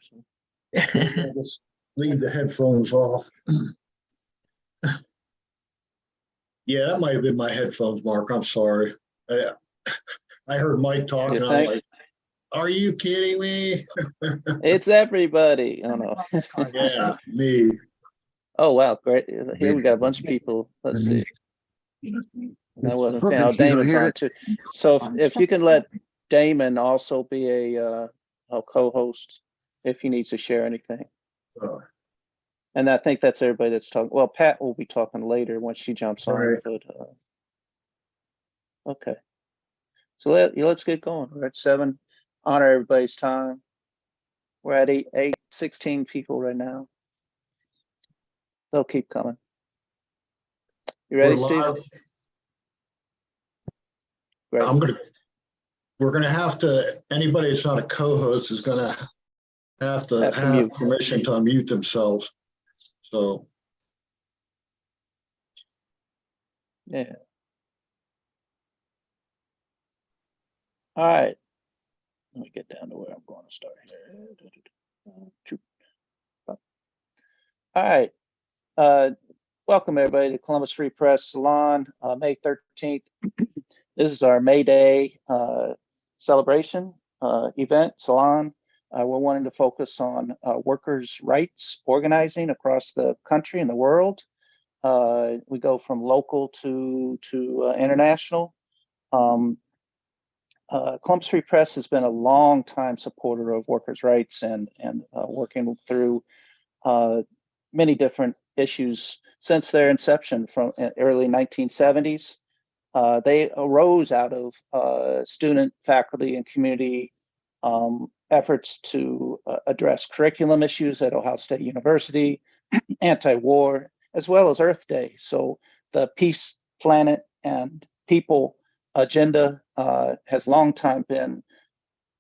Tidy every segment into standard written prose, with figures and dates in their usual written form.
So. I'll just leave the headphones off. Yeah, that might have been my headphones, Mark. I'm sorry. I heard Mike talking. I'm like, are you kidding me? It's everybody. Oh no. Yeah, me. Oh wow, great. Here we got a bunch of people. Let's see. That wasn't fan. Oh, Damon's on too. So if you can let Damon also be a co-host if he needs to share anything. And I think that's everybody that's talking. Well, Pat will be talking later when she jumps on. Right. But okay. So let's get going. We're at 7. Honor everybody's time. We're at 16 people right now. They'll keep coming. You ready, Steve? Great. We're gonna have to, anybody that's not a co-host is gonna have to have permission to unmute themselves. So. Yeah. All right. Let me get down to where I'm going to start here. All right. Welcome everybody to Columbus Free Press Salon, May 13th. This is our May Day celebration event, Salon. We're wanting to focus on workers' rights organizing across the country and the world. We go from local to international. Columbus Free Press has been a long time supporter of workers' rights and working through many different issues since their inception from early 1970s. They arose out of student, faculty, and community efforts to address curriculum issues at Ohio State University, anti-war, as well as Earth Day. So the Peace, Planet, and People agenda has long time been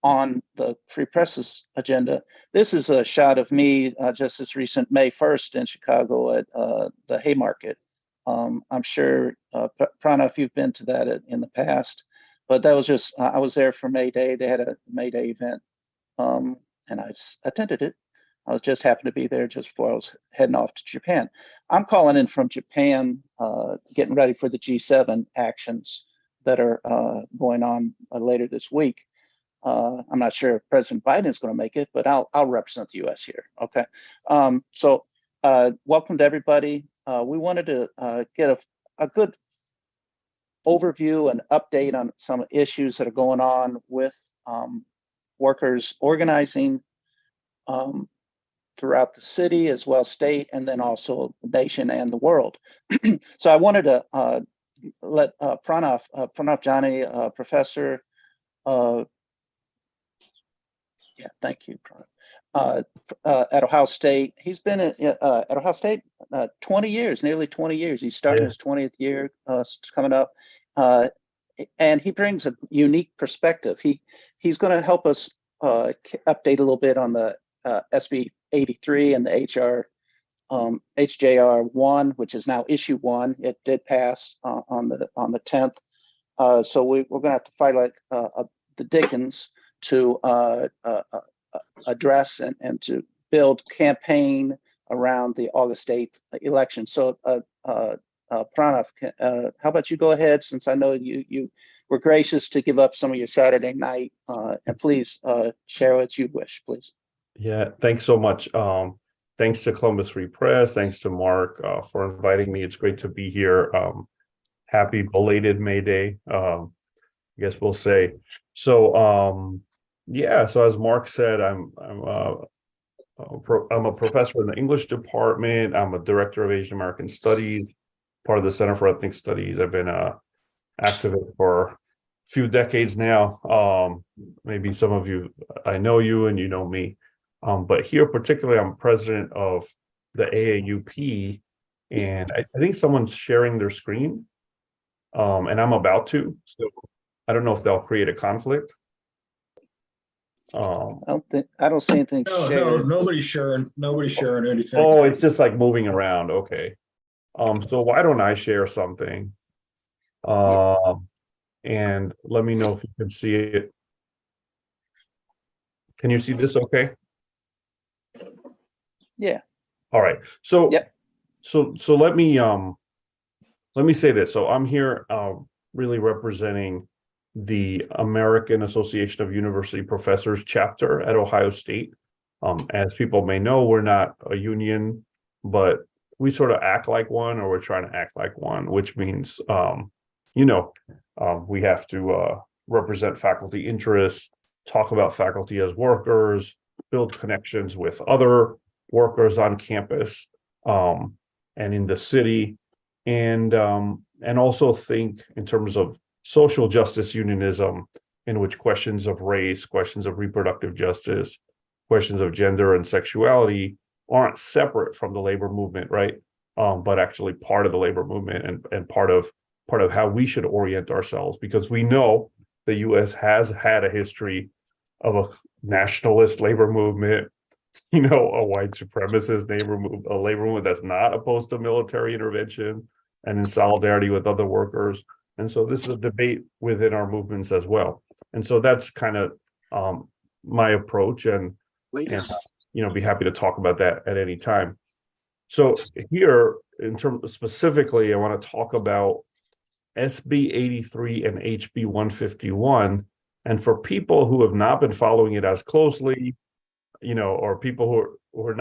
on the Free Press's agenda. This is a shot of me just this recent May 1st in Chicago at the Haymarket. I'm sure, Pranav, you've been to that in the past, but that was just, I was there for May Day. They had a May Day event and I attended it. I was just happened to be there just before I was heading off to Japan. I'm calling in from Japan, getting ready for the G7 actions that are going on later this week. I'm not sure if President Biden is going to make it, but I'll represent the U.S. here. Okay. So welcome to everybody. We wanted to get a good overview and update on some issues that are going on with workers organizing throughout the city as well state, and then also the nation and the world. So I wanted to let Pranav Jani, professor, yeah, thank you, Pranav, at Ohio State. He's been at Ohio State 20 years, nearly 20 years. He's starting his 20th year coming up, and he brings a unique perspective. He's going to help us update a little bit on the SB 83 and the HJR 1, which is now issue 1. It did pass on the 10th. So we're going to have to fight like the Dickens to address and to build campaign around the August 8th election. So Pranav, how about you go ahead, since I know you were gracious to give up some of your Saturday night, and please share what you wish, please. Yeah, thanks so much. Thanks to Columbus Free Press. Thanks to Mark for inviting me. It's great to be here. Happy belated May Day, I guess we'll say. So, yeah, so as Mark said, I'm a professor in the English department. I'm a director of Asian American Studies, part of the Center for Ethnic Studies. I've been an activist for a few decades now. Maybe some of you, I know you and you know me. But here particularly, I'm president of the AAUP, and I think someone's sharing their screen, and I'm about to. So I don't know if they'll create a conflict. I don't see anything shared. No, nobody's sharing anything. Oh, it's just like moving around. Okay. So why don't I share something? And let me know if you can see it. Can you see this okay? Yeah. All right. So, Yep. so let me say this. So I'm here really representing the American Association of University Professors chapter at Ohio State. As people may know, we're not a union, but we sort of act like one, or we're trying to act like one, which means, we have to represent faculty interests, talk about faculty as workers, build connections with other workers on campus and in the city, and also think in terms of social justice unionism, in which questions of race, questions of reproductive justice, questions of gender and sexuality aren't separate from the labor movement, right? But actually part of the labor movement, and part of how we should orient ourselves, because we know the U.S. has had a history of a nationalist labor movement, a white supremacist labor movement that's not opposed to military intervention and in solidarity with other workers. And so this is a debate within our movements as well. And so that's kind of my approach, and be happy to talk about that at any time. So here, in terms specifically, I want to talk about SB 83 and HB 151. And for people who have not been following it as closely, or people who are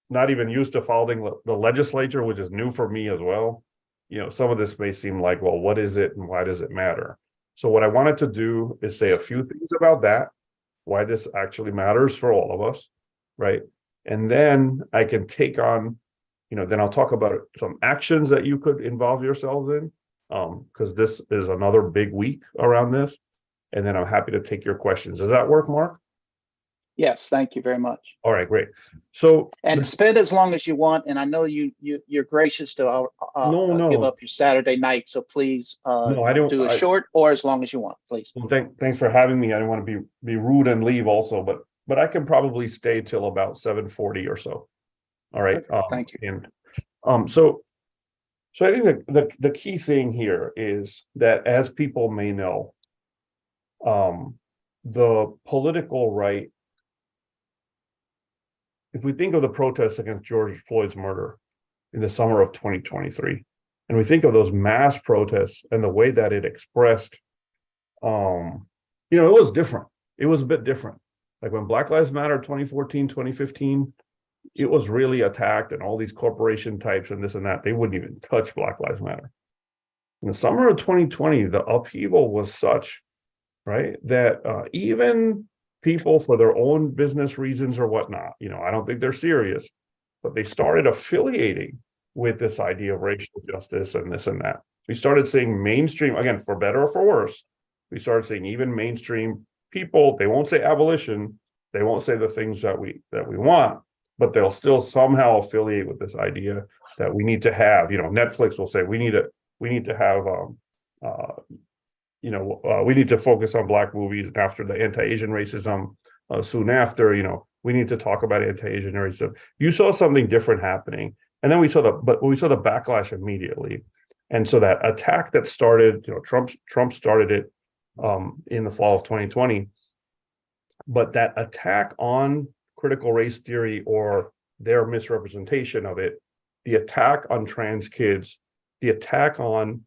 not even used to following the legislature, which is new for me as well, some of this may seem like, well, what is it and why does it matter? So what I wanted to do is say a few things about that, why this actually matters for all of us, right? And then I can take on, then I'll talk about some actions that you could involve yourselves in, because this is another big week around this. And then I'm happy to take your questions. Does that work, Mark? Yes, thank you very much. All right, great. So and spend as long as you want. And I know you're gracious to give up your Saturday night. So please I don't do it short or as long as you want, please. Well, thanks for having me. I don't want to be rude and leave also, but I can probably stay till about 7:40 or so. All right. Okay, thank you. And so I think the key thing here is that, as people may know, the political right, if we think of the protests against George Floyd's murder in the summer of 2023, and we think of those mass protests and the way that it expressed, it was different. It was a bit different. Like when Black Lives Matter 2014, 2015, it was really attacked, and all these corporation types and this and that, they wouldn't even touch Black Lives Matter. In the summer of 2020, the upheaval was such, right, that even people for their own business reasons or whatnot, I don't think they're serious, but they started affiliating with this idea of racial justice and this and that. We started seeing mainstream, again, for better or for worse, we started seeing even mainstream people, they won't say abolition, they won't say the things that we want, but they'll still somehow affiliate with this idea that we need to have, Netflix will say we need to have we need to focus on Black movies after the anti-Asian racism. Soon after, we need to talk about anti-Asian racism. You saw something different happening, and then we saw the backlash immediately. And so that attack that started, Trump started it in the fall of 2020, but that attack on critical race theory, or their misrepresentation of it, the attack on trans kids, the attack on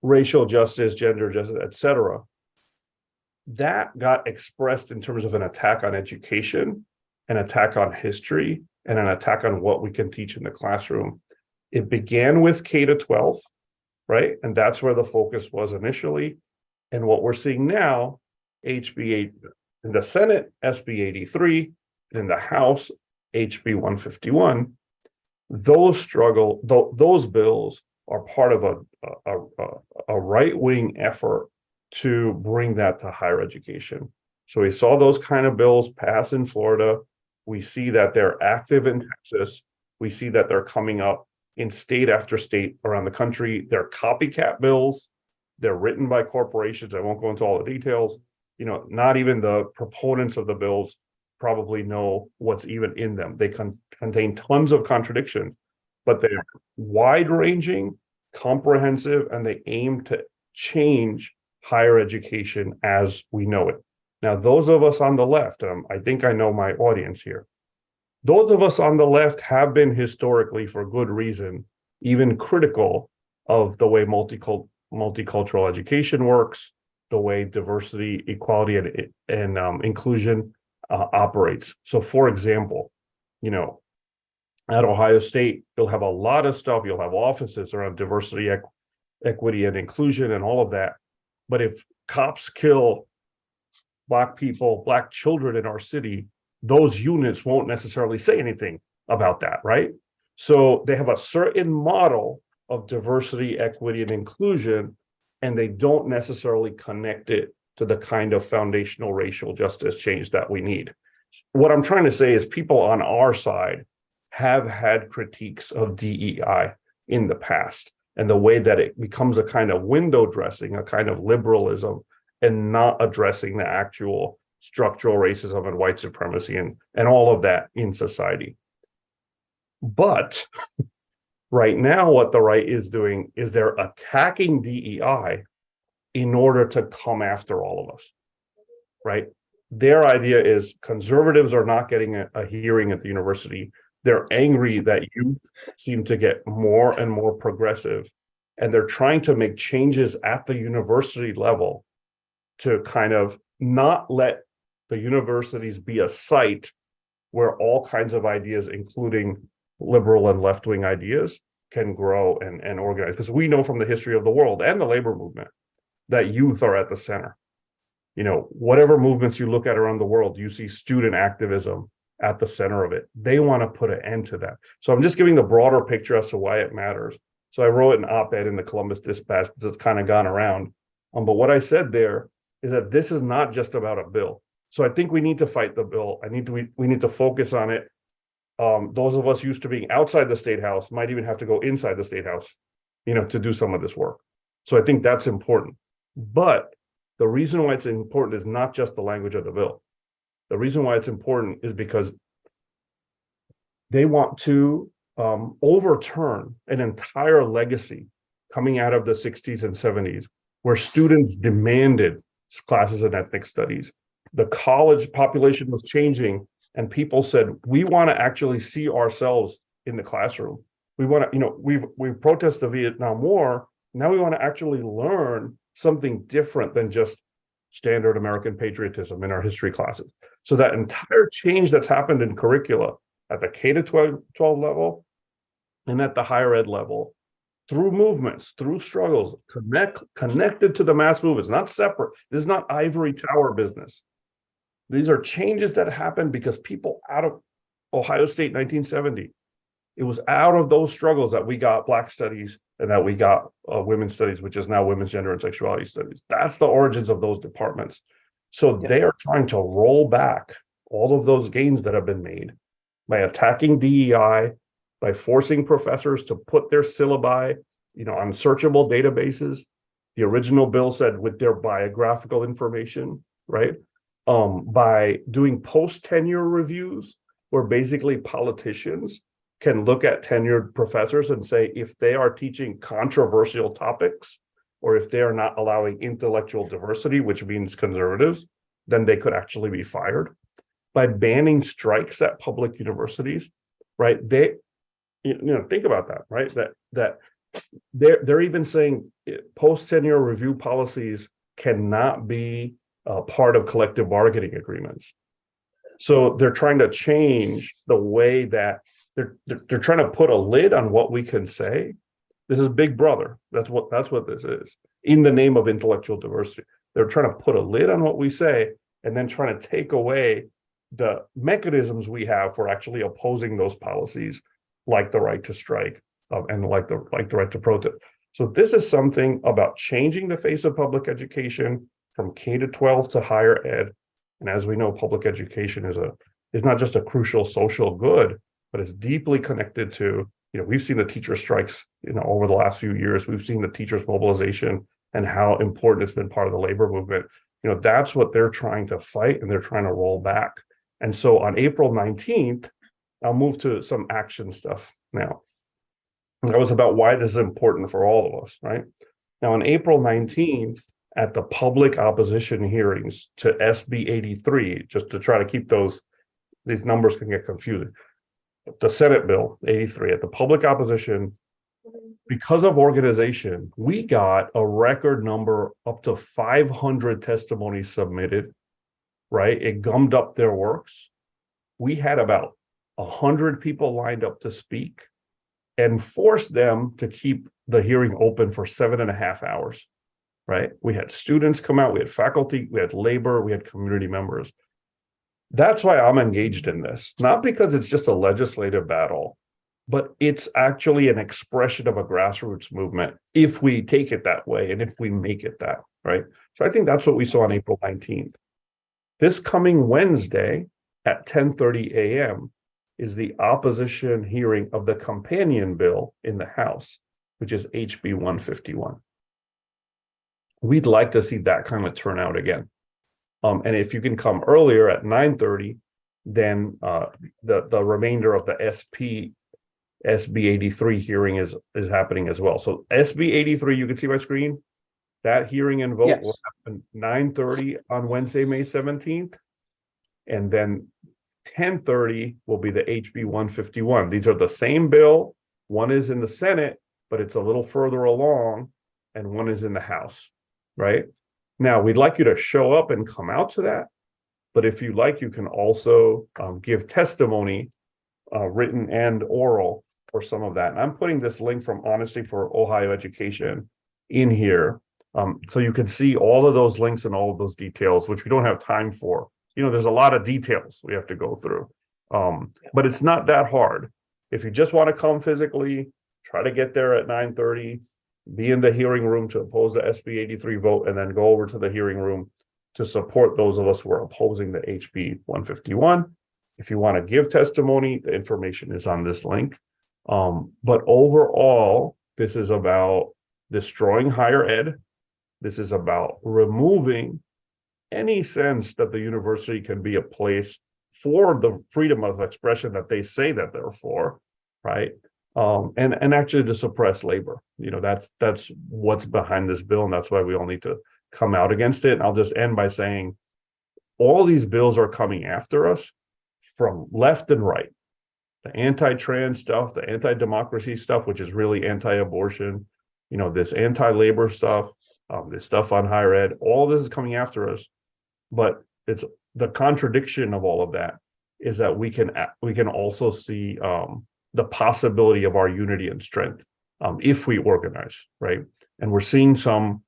racial justice, gender justice, etc., that got expressed in terms of an attack on education, an attack on history, and an attack on what we can teach in the classroom. It began with K-12, right? And that's where the focus was initially. And what we're seeing now, HB 8 in the Senate, SB 83, and in the House, HB 151, those bills are part of a right-wing effort to bring that to higher education. So we saw those kind of bills pass in Florida. We see that they're active in Texas. We see that they're coming up in state after state around the country. They're copycat bills. They're written by corporations. I won't go into all the details. Not even the proponents of the bills probably know what's even in them. They contain tons of contradictions, but they're wide-ranging, comprehensive, and they aim to change higher education as we know it. Now, those of us on the left, I think I know my audience here. Those of us on the left have been historically, for good reason, even critical of the way multicultural education works, the way diversity, equality, and inclusion operates. So, for example, at Ohio State, you'll have a lot of stuff. You'll have offices around diversity, equity, and inclusion, and all of that. But if cops kill Black people, Black children in our city, those units won't necessarily say anything about that, right? So they have a certain model of diversity, equity, and inclusion, and they don't necessarily connect it to the kind of foundational racial justice change that we need. What I'm trying to say is people on our side have had critiques of DEI in the past, and the way that it becomes a kind of window dressing, a kind of liberalism, and not addressing the actual structural racism and white supremacy and all of that in society. But right now, what the right is doing is they're attacking DEI in order to come after all of us, right? Their idea is conservatives are not getting a hearing at the university. They're angry that youth seem to get more and more progressive, and they're trying to make changes at the university level to kind of not let the universities be a site where all kinds of ideas, including liberal and left-wing ideas, can grow and organize. Because we know from the history of the world and the labor movement that youth are at the center. Whatever movements you look at around the world, you see student activism at the center of it. They want to put an end to that. So I'm just giving the broader picture as to why it matters. So I wrote an op-ed in the Columbus Dispatch that's kind of gone around. But what I said there is that this is not just about a bill. So I think we need to fight the bill. We need to focus on it. Those of us used to being outside the State House might even have to go inside the State House, to do some of this work. So I think that's important. But the reason why it's important is not just the language of the bill. The reason why it's important is because they want to overturn an entire legacy coming out of the 60s and 70s, where students demanded classes in ethnic studies. The college population was changing, and people said, we want to actually see ourselves in the classroom. We want to, we've protested the Vietnam War. Now we want to actually learn something different than just standard American patriotism in our history classes. So that entire change that's happened in curricula at the K-12 level and at the higher ed level, through movements, through struggles, connected to the mass movements, not separate. This is not ivory tower business. These are changes that happened because people out of Ohio State 1970, it was out of those struggles that we got Black studies and that we got women's studies, which is now women's gender and sexuality studies. That's the origins of those departments. So they are trying to roll back all of those gains that have been made by attacking DEI, by forcing professors to put their syllabi, on searchable databases. The original bill said with their biographical information, right? By doing post-tenure reviews, where basically politicians can look at tenured professors and say, if they are teaching controversial topics, or if they are not allowing intellectual diversity, which means conservatives, then they could actually be fired. By banning strikes at public universities, right? Think about that, right? That they're even saying post-tenure review policies cannot be part of collective bargaining agreements. So they're trying to change the way that they're trying to put a lid on what we can say. This is Big Brother. That's what this is. In the name of intellectual diversity, they're trying to put a lid on what we say, and then trying to take away the mechanisms we have for actually opposing those policies, like the right to strike and like the right to protest. So this is something about changing the face of public education from K-12 to higher ed. And as we know, public education is not just a crucial social good, but it's deeply connected to, we've seen the teacher strikes, over the last few years. We've seen the teachers' mobilization and how important it's been part of the labor movement. That's what they're trying to fight, and they're trying to roll back. And so on April 19th, I'll move to some action stuff now. That was about why this is important for all of us, right? Now, on April 19th, at the public opposition hearings to SB 83, just to try to keep these numbers can get confusing. The Senate Bill 83, at the public opposition, because of organization, we got a record number, up to 500 testimonies submitted, right? It gummed up their works. We had about 100 people lined up to speak and forced them to keep the hearing open for 7.5 hours, right? We had students come out, we had faculty, we had labor, we had community members. That's why I'm engaged in this, not because it's just a legislative battle, but it's actually an expression of a grassroots movement if we take it that way and if we make it that, right? So I think that's what we saw on April 19th. This coming Wednesday at 10:30 a.m. is the opposition hearing of the companion bill in the House, which is HB 151. We'd like to see that kind of turnout again. And if you can come earlier at 9:30, then the remainder of the SB 83 hearing is happening as well. So SB 83, you can see my screen. That hearing and vote will happen 9:30 on Wednesday, May 17th. And then 10:30 will be the HB 151. These are the same bill. One is in the Senate, but it's a little further along, and one is in the House, right? Now, we'd like you to show up and come out to that. But if you like, you can also give testimony, written and oral, for some of that. And I'm putting this link from Honesty for Ohio Education in here. So you can see all of those links and all of those details, which we don't have time for. You know, there's a lot of details we have to go through. But it's not that hard. If you just want to come physically, try to get there at 9:30, be in the hearing room to oppose the SB 83 vote, and then go over to the hearing room to support those of us who are opposing the HB 151. If you want to give testimony, the information is on this link. But overall, this is about destroying higher ed. This is about removing any sense that the university can be a place for the freedom of expression that they say that they're for, right? And actually to suppress labor. You know, that's what's behind this bill, and that's why we all need to come out against it. And I'll just end by saying all these bills are coming after us from left and right. The anti-trans stuff, the anti-democracy stuff, which is really anti-abortion, you know, this anti-labor stuff, this stuff on higher ed, all this is coming after us. But it's the contradiction of all of that is that we can also see the possibility of our unity and strength if we organize, right? And we're seeing some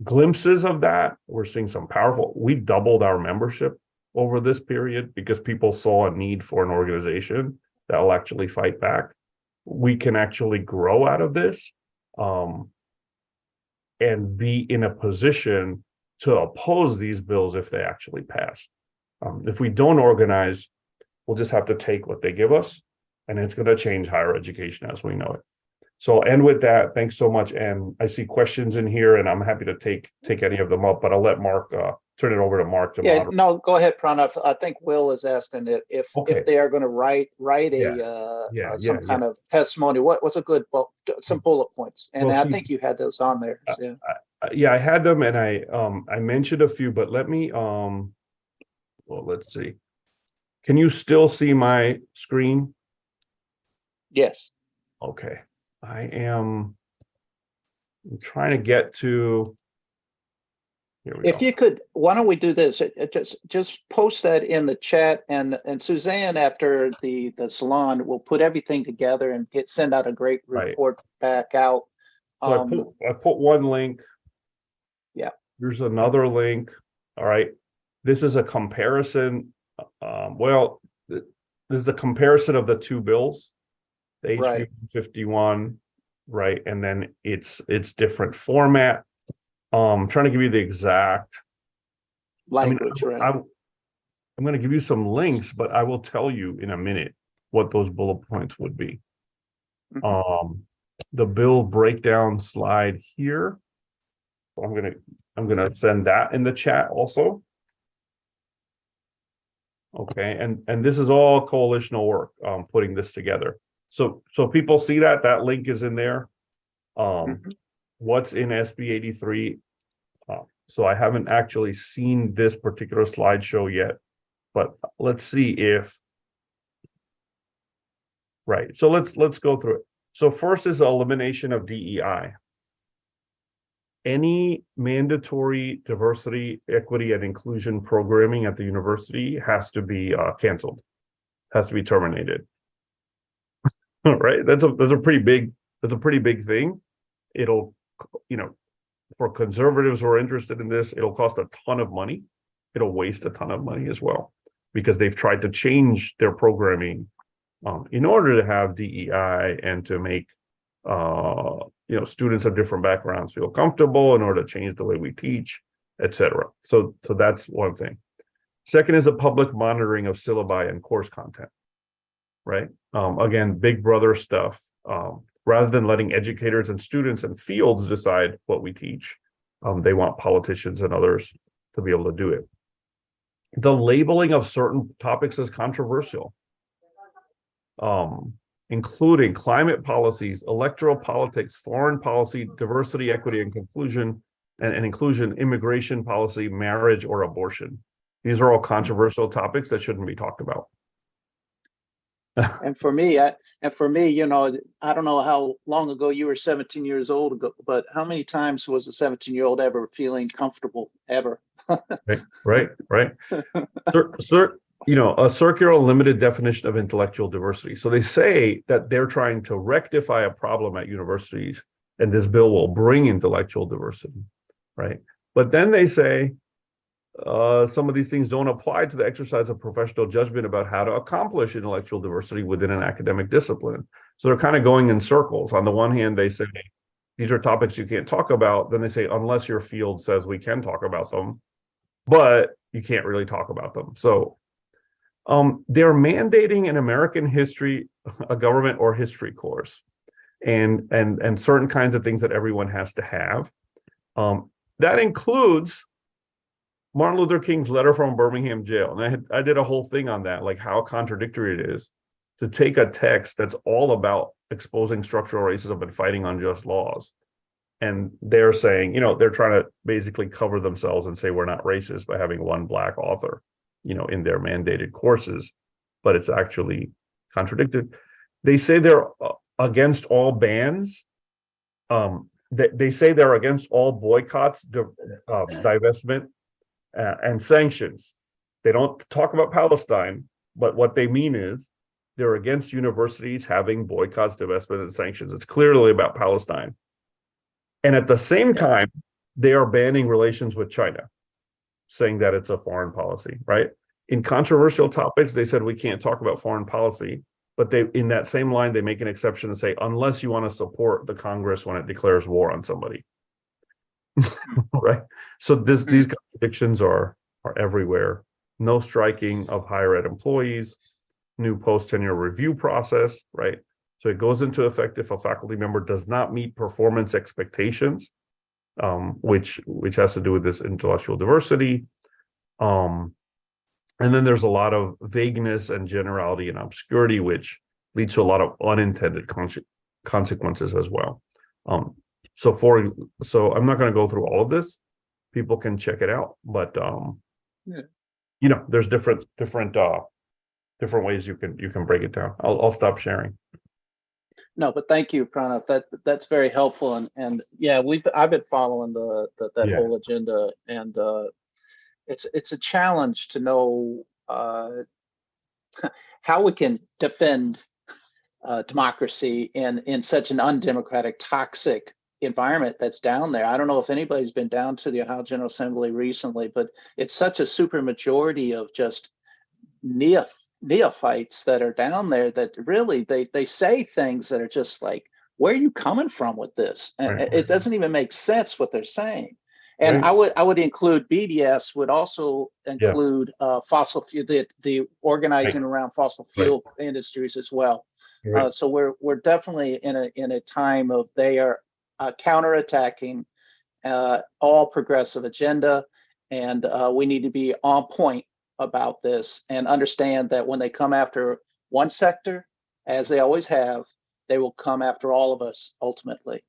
glimpses of that. We're seeing some powerful, we doubled our membership over this period because people saw a need for an organization that will actually fight back. We can actually grow out of this and be in a position to oppose these bills if they actually pass. If we don't organize, we'll just have to take what they give us, and it's going to change higher education as we know it. So I'll end with that. Thanks so much. And I see questions in here, and I'm happy to take any of them up, but I'll let Mark turn it over to Mark to moderate. No, go ahead, Pranav. I think Will is asking if they are going to write some kind of testimony. What's a good some bullet points? And I think you had those on there. Yeah, I had them, and I mentioned a few, but let me well, let's see. Can you still see my screen? Yes. Okay. I'm trying to get to. If you could, why don't we do this? Just post that in the chat, and Suzanne, after the salon, will put everything together and send out a great report back out. So I put one link. Yeah. There's another link. All right. This is a comparison. This is a comparison of the two bills, the HB 51, right? And then it's different format. I'm trying to give you the exact language. I'm going to give you some links, but I will tell you in a minute what those bullet points would be. Mm-hmm. The bill breakdown slide here. So I'm gonna send that in the chat also. Okay, and this is all coalitional work, putting this together. So people see that link is in there. What's in SB 83, So I haven't actually seen this particular slideshow yet, but let's see if, right. So let's go through it. So first is elimination of DEI. Any mandatory diversity, equity, and inclusion programming at the university has to be canceled, has to be terminated. Right? That's a pretty big thing. It'll, for conservatives who are interested in this, it'll cost a ton of money. It'll waste a ton of money as well, because they've tried to change their programming in order to have DEI and to make students of different backgrounds feel comfortable, in order to change the way we teach, etc. So that's one thing. Second is a public monitoring of syllabi and course content, right? Again, big brother stuff. Rather than letting educators and students and fields decide what we teach, they want politicians and others to be able to do it. The labeling of certain topics as controversial, including climate policies, electoral politics, foreign policy, diversity, equity, and inclusion, immigration policy, marriage, or abortion. These are all controversial topics that shouldn't be talked about. And for me, I don't know how long ago you were 17 years old ago, but how many times was a 17-year-old ever feeling comfortable ever? Right. A circular limited definition of intellectual diversity. So they say that they're trying to rectify a problem at universities, and this bill will bring intellectual diversity, right? But then they say some of these things don't apply to the exercise of professional judgment about how to accomplish intellectual diversity within an academic discipline. So they're kind of going in circles. On the one hand, they say these are topics you can't talk about. Then they say, unless your field says we can talk about them, but you can't really talk about them. So they're mandating an American history, a government or history course, and certain kinds of things that everyone has to have. That includes Martin Luther King's letter from Birmingham jail. And I did a whole thing on that, like how contradictory it is to take a text that's all about exposing structural racism and fighting unjust laws. And they're saying, they're trying to basically cover themselves and say we're not racist by having one Black author, in their mandated courses, but it's actually contradicted. They say they're against all bans. They say they're against all boycotts, divestment, and sanctions. They don't talk about Palestine, but what they mean is they're against universities having boycotts, divestment, and sanctions. It's clearly about Palestine. And at the same time, they are banning relations with China, saying that it's a foreign policy, right? In controversial topics, they said we can't talk about foreign policy, but in that same line, they make an exception and say, unless you want to support the Congress when it declares war on somebody. Right? So these contradictions are everywhere. No striking of higher ed employees, new post-tenure review process, right? So it goes into effect if a faculty member does not meet performance expectations, which has to do with this intellectual diversity. And then there's a lot of vagueness and generality and obscurity, which leads to a lot of unintended consequences as well. So I'm not going to go through all of this. People can check it out, but there's different ways you can break it down. I'll stop sharing. No, but thank you, Pranav. That's very helpful, and I've been following that whole agenda, and it's a challenge to know how we can defend democracy in such an undemocratic, toxic environment that's down there. I don't know if anybody's been down to the Ohio General Assembly recently, but it's such a super majority of just neophytes that are down there that really they say things that are just like, where are you coming from with this? And it doesn't even make sense what they're saying. And right. I would include BDS, would also include fossil fuel, the organizing around fossil fuel industries as well. Right. So we're definitely in a time of they are counterattacking all progressive agenda, and we need to be on point about this and understand that when they come after one sector, as they always have, they will come after all of us ultimately.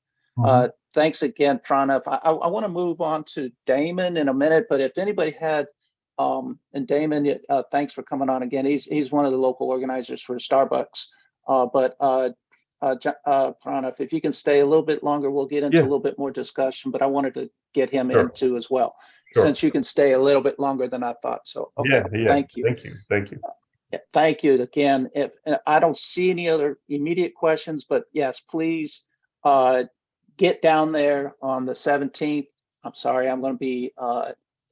Thanks again, Pranav. I want to move on to Damon in a minute, but if anybody had, and Damon, thanks for coming on again. He's one of the local organizers for Starbucks. Pranav, if you can stay a little bit longer, we'll get into a little bit more discussion, but I wanted to get him into as well, since you can stay a little bit longer than I thought. So, okay, thank you. Thank you. Thank you again. If I don't see any other immediate questions, but yes, please get down there on the 17th. I'm sorry, I'm going to be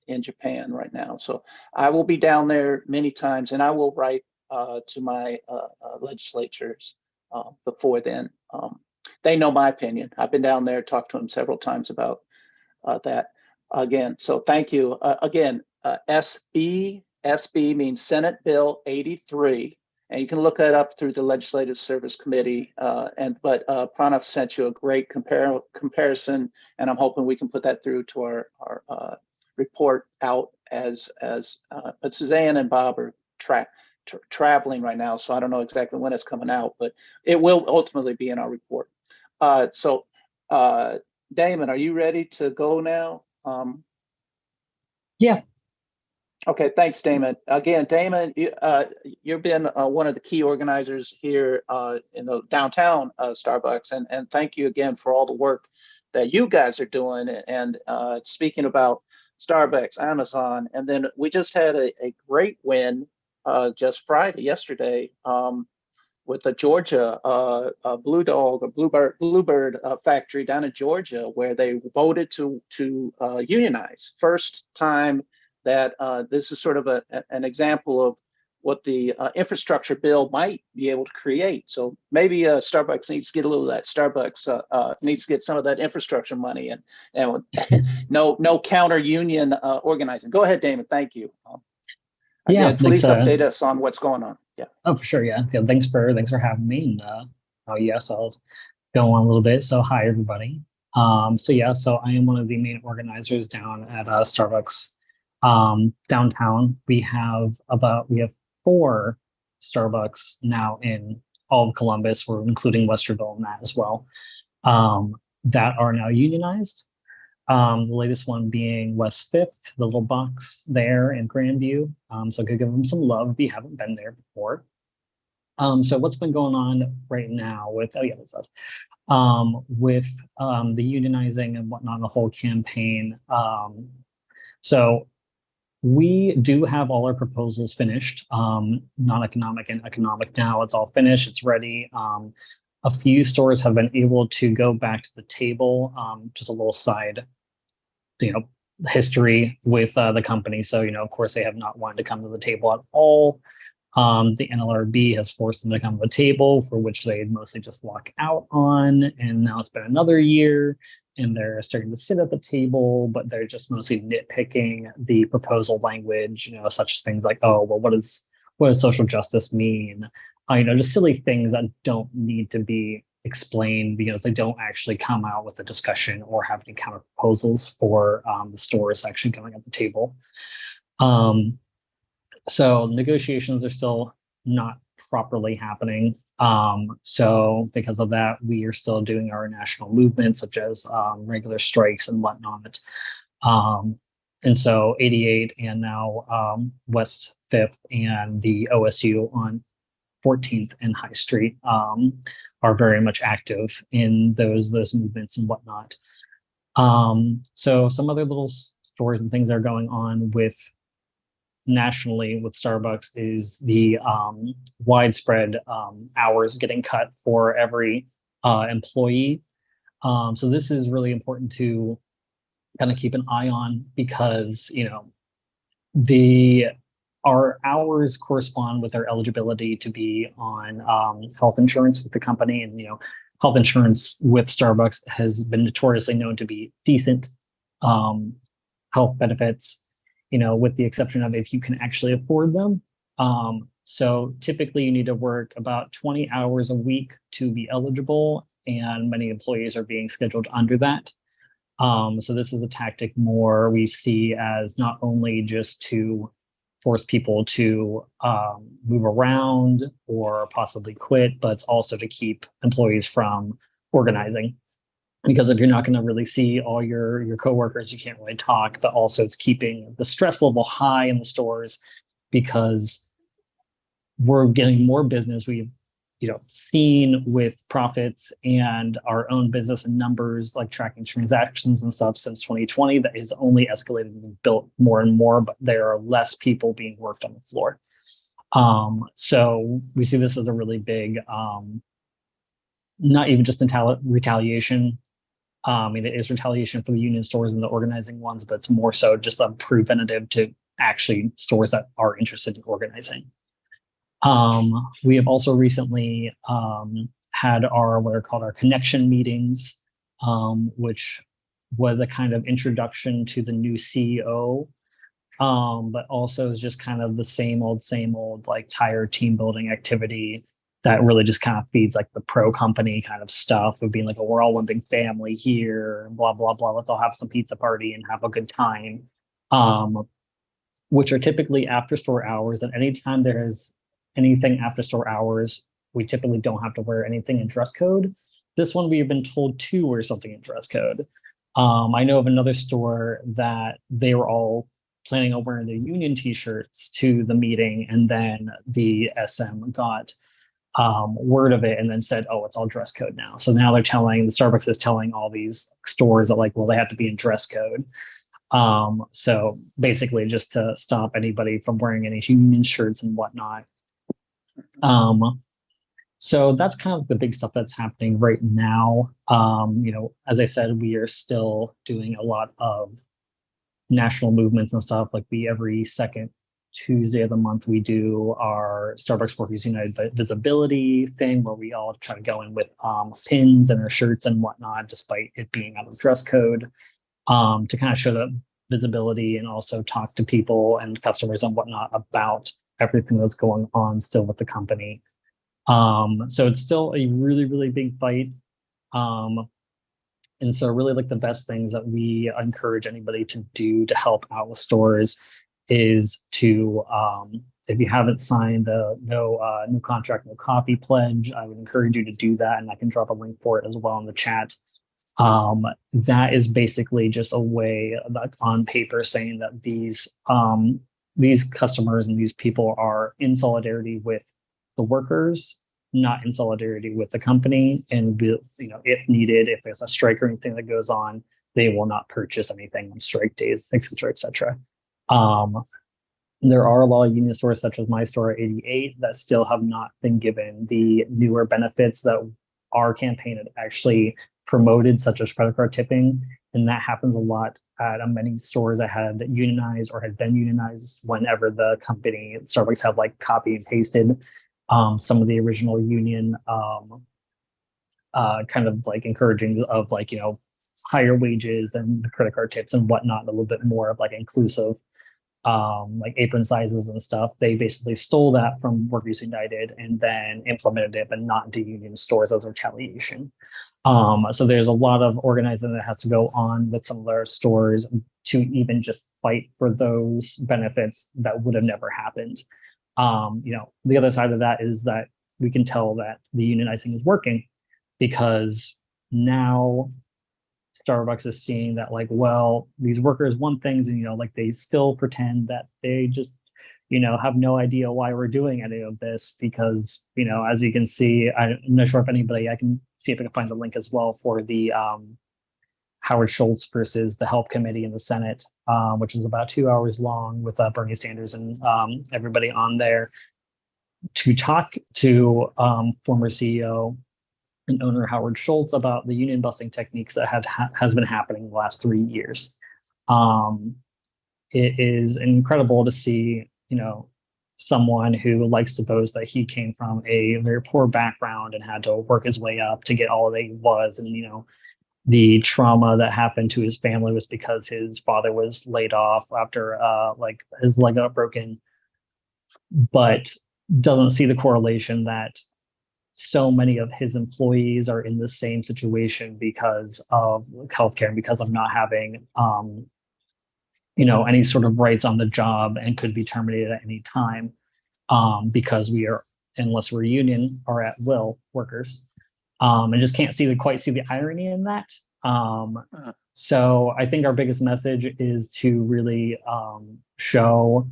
in Japan right now. So I will be down there many times, and I will write to my legislatures before then. They know my opinion. I've been down there, talked to them several times about that again. So thank you. Again, SB means Senate Bill 83. And you can look that up through the Legislative Service Committee. But Pranav sent you a great comparison, and I'm hoping we can put that through to our report out but Suzanne and Bob are traveling right now, so I don't know exactly when it's coming out, but it will ultimately be in our report. So Damon, are you ready to go now? Yeah. Okay, thanks, Damon. Again, Damon, you've been one of the key organizers here in the downtown Starbucks, and thank you again for all the work that you guys are doing. And speaking about Starbucks, Amazon, and then we just had a great win just yesterday, with the Georgia Bluebird factory down in Georgia, where they voted to unionize. First time that this is sort of an example of what the infrastructure bill might be able to create. So maybe Starbucks needs to get a little of that. Starbucks needs to get some of that infrastructure money, and no counter union organizing. Go ahead, Damon. Thank you. Please update us on what's going on. Yeah. Oh, for sure. Yeah. Thanks for having me. And yes, I'll go on a little bit. So hi, everybody. So I am one of the main organizers down at Starbucks downtown. We have 4 Starbucks now in all of Columbus. We're including Westerville in that as well, that are now unionized. The latest one being West 5th, the little box there in Grandview. So I could give them some love if you haven't been there before. So what's been going on right now with, that's us. With the unionizing and whatnot, the whole campaign. So we do have all our proposals finished, non-economic and economic now. It's all finished, it's ready. A few stores have been able to go back to the table, just a little side, history with the company. So, of course, they have not wanted to come to the table at all. The NLRB has forced them to come to the table, for which they mostly just walk out on. And now it's been another year, and they're starting to sit at the table, but they're just mostly nitpicking the proposal language, such things like, what does social justice mean? Just silly things that don't need to be explained, because they don't actually come out with a discussion or have any counter proposals for the store section coming at the table. So negotiations are still not properly happening. So because of that, we are still doing our national movements, such as regular strikes and whatnot. And so 88 and now West 5th and the OSU on 14th and High Street are very much active in those movements and whatnot. So some other little stories and things that are going on with nationally with Starbucks is the widespread hours getting cut for every employee. So this is really important to kind of keep an eye on, because our hours correspond with our eligibility to be on health insurance with the company. And health insurance with Starbucks has been notoriously known to be decent health benefits, with the exception of if you can actually afford them. So typically you need to work about 20 hours a week to be eligible, and many employees are being scheduled under that. So this is a tactic more we see as not only just to force people to move around or possibly quit, but it's also to keep employees from organizing. because if you're not going to really see all your coworkers, you can't really talk. But also, it's keeping the stress level high in the stores because we're getting more business. We've seen with profits and our own business and numbers, like tracking transactions and stuff since 2020, that is only escalated and built more and more, but there are less people being worked on the floor. So we see this as a really big, not even just retaliation. I mean, it is retaliation for the union stores and the organizing ones, but it's more so just a preventative to actually stores that are interested in organizing. We have also recently had what are called our connection meetings, which was a kind of introduction to the new CEO, but also is just kind of the same old, like tired team building activity that really just kind of feeds like the pro company kind of stuff of being like, oh, we're all one big family here, blah, blah, blah. Let's all have some pizza party and have a good time, which are typically after store hours. And anytime there is anything after store hours, we typically don't have to wear anything in dress code. This one, we have been told to wear something in dress code. I know of another store that they were all planning on wearing their union t-shirts to the meeting, and then the SM got word of it and then said, oh, it's all dress code now. So now the Starbucks is telling all these stores that like, well, they have to be in dress code. So basically just to stop anybody from wearing any union shirts and whatnot. So that's kind of the big stuff that's happening right now. As I said, we are still doing a lot of national movements and stuff. Like every second Tuesday of the month, we do our Starbucks Workers United visibility thing where we all try to go in with pins and our shirts and whatnot, despite it being out of dress code, to kind of show the visibility and also talk to people and customers and whatnot about everything that's going on still with the company. So it's still a really, really big fight. And so really like the best things that we encourage anybody to do to help out with stores is to, if you haven't signed the no contract, no coffee pledge, I would encourage you to do that. And I can drop a link for it as well in the chat. That is basically just a way that on paper saying that these customers and these people are in solidarity with the workers, not in solidarity with the company. And if needed, if there's a strike or anything that goes on, they will not purchase anything on strike days, et cetera, et cetera. There are a lot of union stores, such as my store 88, that still have not been given the newer benefits that our campaign had actually promoted, such as credit card tipping. And that happens a lot at many stores that had unionized or had been unionized whenever the company, Starbucks, had like copy and pasted some of the original union kind of like encouraging of like, higher wages and the credit card tips and whatnot, a little bit more of like inclusive like apron sizes and stuff. They basically stole that from Workers United and then implemented it, but not into union stores as retaliation. So there's a lot of organizing that has to go on with some of our stores to even just fight for those benefits that would have never happened. The other side of that is that we can tell that the unionizing is working because now Starbucks is seeing that like, well, these workers want things and, like they still pretend that they just, have no idea why we're doing any of this because, as you can see, I'm not sure if anybody, I can see if I can find the link as well for the Howard Schultz versus the Help Committee in the Senate, which is about 2 hours long with Bernie Sanders and everybody on there to talk to former CEO and owner Howard Schultz about the union busting techniques that has been happening the last 3 years. It is incredible to see, someone who likes to boast that he came from a very poor background and had to work his way up to get all that he was. And, the trauma that happened to his family was because his father was laid off after like his leg got broken, but doesn't see the correlation that so many of his employees are in the same situation because of healthcare and because of not having any sort of rights on the job and could be terminated at any time because we are, unless we're union, are at will workers. And just can't quite see the irony in that. So I think our biggest message is to really show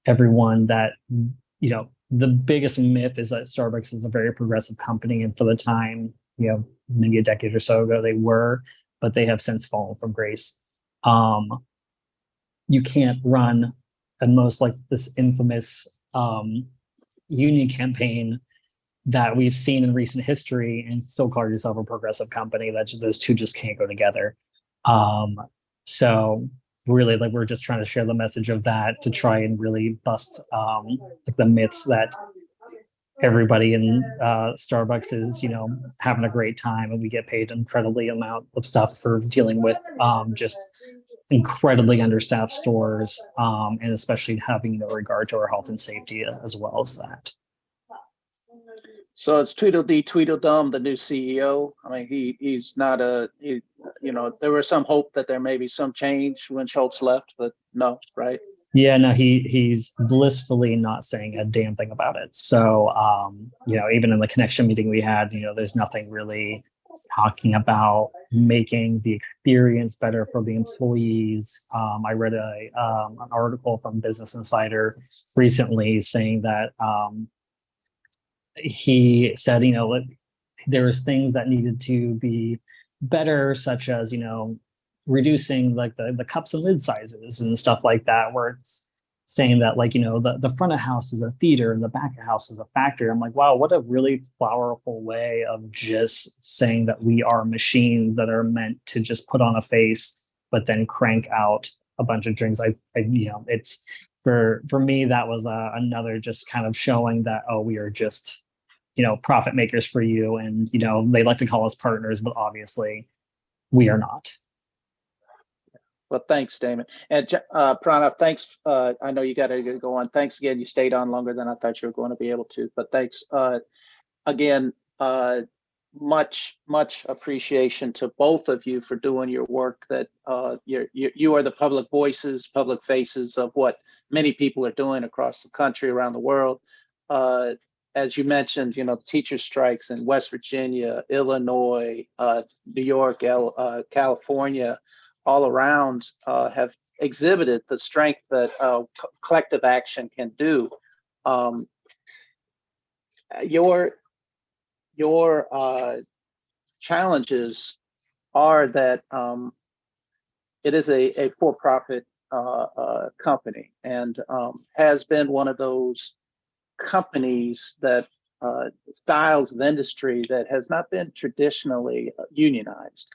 everyone that, you know, the biggest myth is that Starbucks is a very progressive company, and for the time, you know, maybe a decade or so ago they were, but they have since fallen from grace. You can't run a most like this infamous union campaign that we've seen in recent history and still call yourself a progressive company. That those two just can't go together. So really, like, we're just trying to share the message of that to try and really bust like the myths that everybody in Starbucks is, you know, having a great time and we get paid an incredibly amount of stuff for dealing with just incredibly understaffed stores, and especially having no regard to our health and safety as well as that. So it's Tweedledee Tweedledum, the new CEO. I mean, he's not you know, there was some hope that there may be some change when Schultz left, but no, right? Yeah, no, he's blissfully not saying a damn thing about it. So, you know, even in the connection meeting we had, you know, there's nothing really talking about making the experience better for the employees. I read an article from Business Insider recently saying that he said, you know, there was things that needed to be better, such as, you know, reducing like the cups and lid sizes and stuff like that, where it's saying that, like, you know, the front of house is a theater and the back of house is a factory. I'm like, wow, what a really powerful way of just saying that we are machines that are meant to just put on a face, but then crank out a bunch of drinks. I you know, it's for me, that was another just kind of showing that, oh, we are just, you know, profit makers for you. And, you know, they like to call us partners, but obviously we are not. Well, thanks, Damon. And Pranav, thanks. I know you got to go on. Thanks again. You stayed on longer than I thought you were going to be able to, but thanks again. Much appreciation to both of you for doing your work. That you are the public voices, public faces of what many people are doing across the country, around the world. As you mentioned, you know, teacher strikes in West Virginia, Illinois, New York, California, all around have exhibited the strength that collective action can do. Your challenges are that it is a for-profit company, and has been one of those companies that styles of industry that has not been traditionally unionized.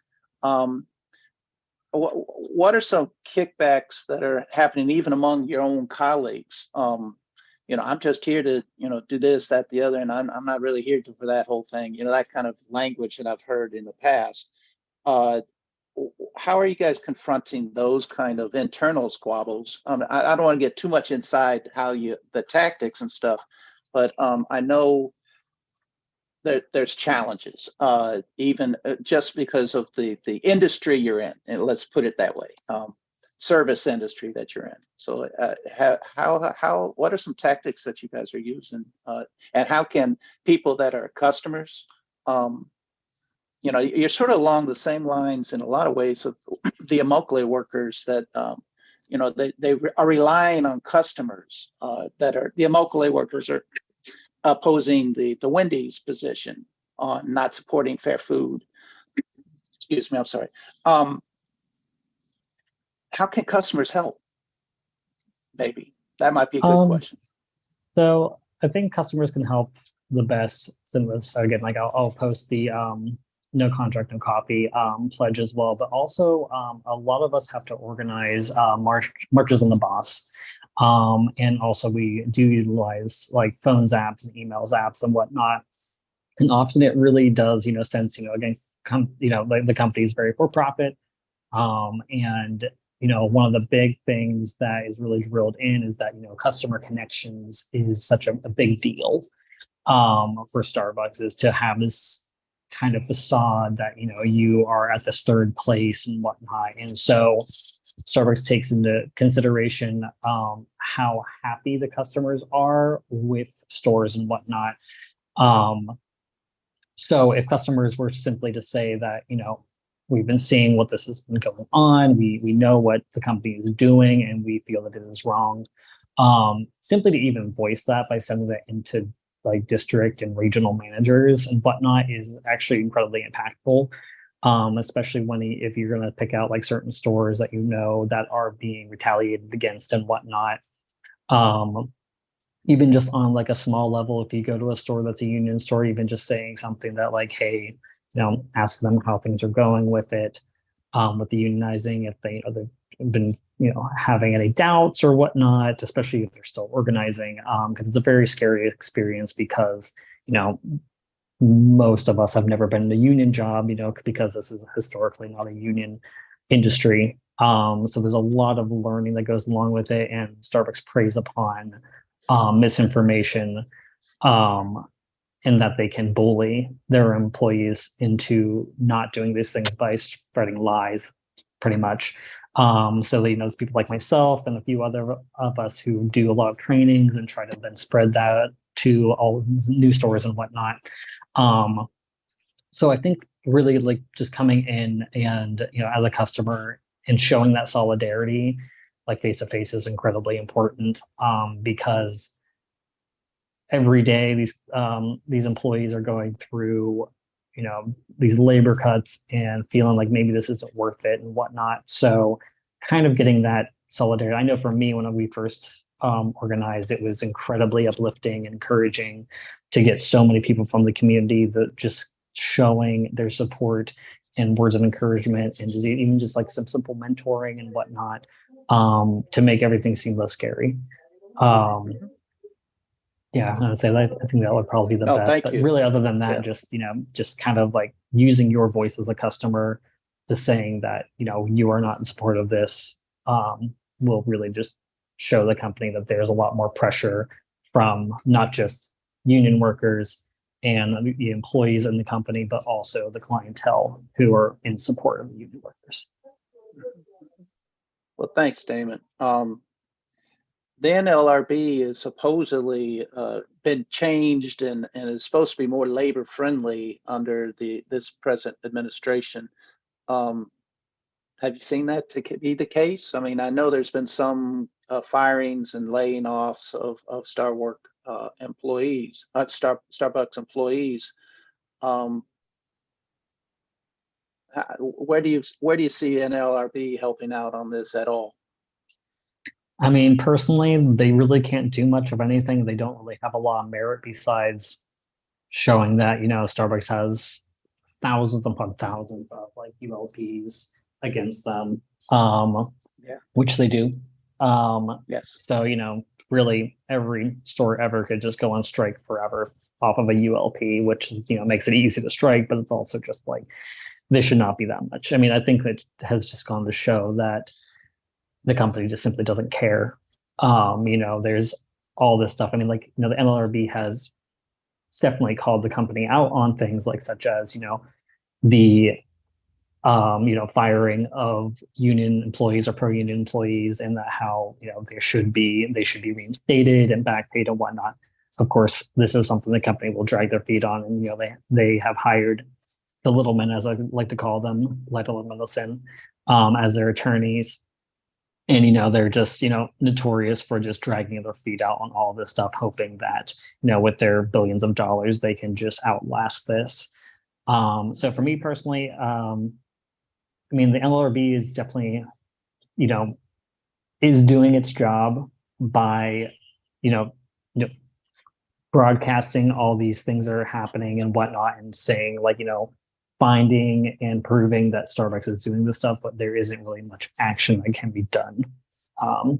What are some kickbacks that are happening even among your own colleagues? You know, I'm just here to, you know, do this, that, the other, and I'm not really here for that whole thing. You know, that kind of language that I've heard in the past. How are you guys confronting those kind of internal squabbles? I don't want to get too much inside the tactics and stuff, but I know there's challenges, even just because of the industry you're in, and let's put it that way, service industry that you're in. So what are some tactics that you guys are using, and how can people that are customers, you know, you're sort of along the same lines in a lot of ways of the Immokalee workers that, you know, they are relying on customers that are, the Immokalee workers are opposing the Wendy's position on not supporting fair food. Excuse me, I'm sorry. How can customers help? Maybe that might be a good question. So I think customers can help the best. So again, like I'll post the no contract, no coffee pledge as well. But also a lot of us have to organize marches on the boss. And also we do utilize like phones apps and emails apps and whatnot. And often it really does, you know, sense, you know, again, you know, the company is very for profit. And, you know, one of the big things that is really drilled in is that, you know, customer connections is such a big deal for Starbucks, is to have this kind of facade that, you know, you are at this third place and whatnot. And so Starbucks takes into consideration how happy the customers are with stores and whatnot. So if customers were simply to say that, you know, we've been seeing what this has been going on. We know what the company is doing, and we feel that it is wrong. Simply to even voice that by sending that into like district and regional managers and whatnot is actually incredibly impactful. Especially if you're going to pick out like certain stores that that are being retaliated against and whatnot. Even just on like a small level, if you go to a store that's a union store, even just saying something that like, hey, ask them how things are going with it, with the unionizing, if they've been, having any doubts or whatnot, especially if they're still organizing, because it's a very scary experience because, most of us have never been in a union job, because this is historically not a union industry. So there's a lot of learning that goes along with it, and Starbucks preys upon misinformation, and that they can bully their employees into not doing these things by spreading lies, pretty much. So there's people like myself and a few other of us who do a lot of trainings and try to then spread that to all new stores and whatnot. So I think really like just coming in and, as a customer and showing that solidarity, like face to face, is incredibly important, because every day these employees are going through, these labor cuts and feeling like maybe this isn't worth it and whatnot. So kind of getting that solidarity. I know for me, when we first organized, it was incredibly uplifting and encouraging to get so many people from the community that just showing their support and words of encouragement, and even just like some simple mentoring and whatnot, to make everything seem less scary. Yeah, I would say that I think that would probably be the best. But really, other than that, just just kind of like using your voice as a customer to saying that you are not in support of this, will really just show the company that there's a lot more pressure from not just union workers and the employees in the company, but also the clientele who are in support of the union workers. Well, thanks, Damon. The NLRB is supposedly been changed and is supposed to be more labor friendly under this present administration. Have you seen that to be the case? I mean, I know there's been some firings and laying offs of Starbucks employees. Where do you see NLRB helping out on this at all? I mean, personally, they really can't do much of anything. They don't really have a lot of merit besides showing that, Starbucks has thousands upon thousands of like ULPs against them, which they do. Yes. So, really every store ever could just go on strike forever off of a ULP, which, makes it easy to strike, but it's also just like, they should not be that much. I mean, I think that has just gone to show that the company just simply doesn't care. There's all this stuff. I mean, like, the NLRB has definitely called the company out on things like such as, the firing of union employees or pro-union employees, and that how, they should be reinstated and back paid and whatnot. Of course, this is something the company will drag their feet on, and they have hired the little men, as I like to call them, Lytle and Millicent, as their attorneys. And, they're just, notorious for just dragging their feet out on all this stuff, hoping that, with their billions of dollars, they can just outlast this. So for me personally, I mean, the NLRB is definitely, is doing its job by, broadcasting all these things that are happening and whatnot, and saying like, finding and proving that Starbucks is doing this stuff, but there isn't really much action that can be done,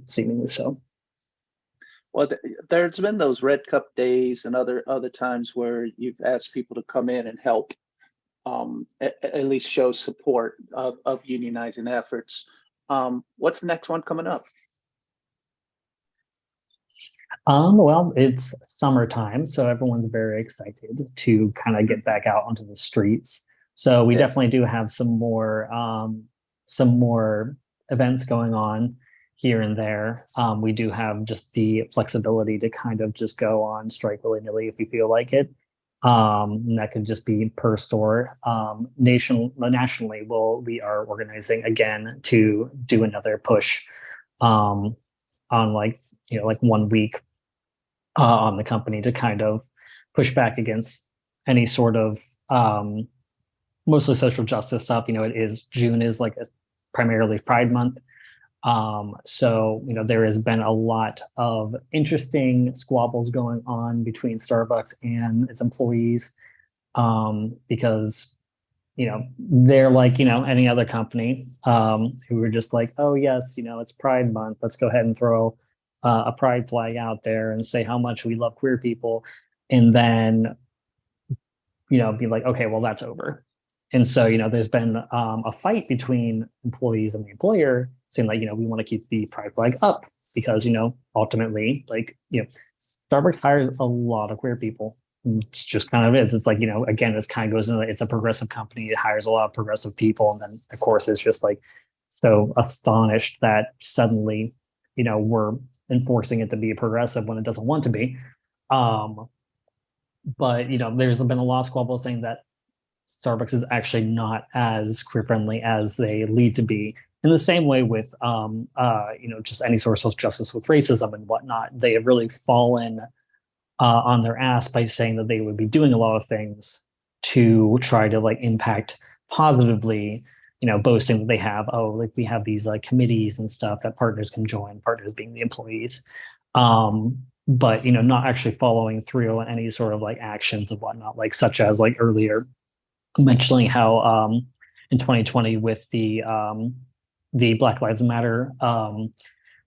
seemingly so. Well, there's been those Red Cup days and other times where you've asked people to come in and help, at least show support of unionizing efforts. What's the next one coming up? Well, it's summertime, so everyone's very excited to kind of get back out onto the streets. So we definitely do have some more events going on here and there. We do have just the flexibility to kind of just go on strike willy-nilly if we feel like it. And that could just be per store. Nationally, we are organizing again to do another push on like 1 week on the company to kind of push back against any sort of mostly social justice stuff. June is like primarily Pride Month. So there has been a lot of interesting squabbles going on between Starbucks and its employees, because they're like any other company, who are just like, oh yes, it's Pride Month, let's go ahead and throw a pride flag out there and say how much we love queer people, and then be like, okay, well, that's over. And so, there's been a fight between employees and the employer saying like, we want to keep the pride flag up because, ultimately, like, Starbucks hires a lot of queer people. It's just kind of is. It's like, again, this kind of goes into, it's a progressive company. It hires a lot of progressive people. And then, of course, it's just like so astonished that suddenly, we're enforcing it to be progressive when it doesn't want to be. But, there's been a lot of squabbles saying that Starbucks is actually not as queer friendly as they lead to be. In the same way with, just any sort of social justice with racism and whatnot, they have really fallen on their ass by saying that they would be doing a lot of things to try to like impact positively, boasting that they have, we have these like committees and stuff that partners can join, partners being the employees. But not actually following through on any sort of like actions and whatnot, like such as like earlier mentioning how in 2020 with the Black Lives Matter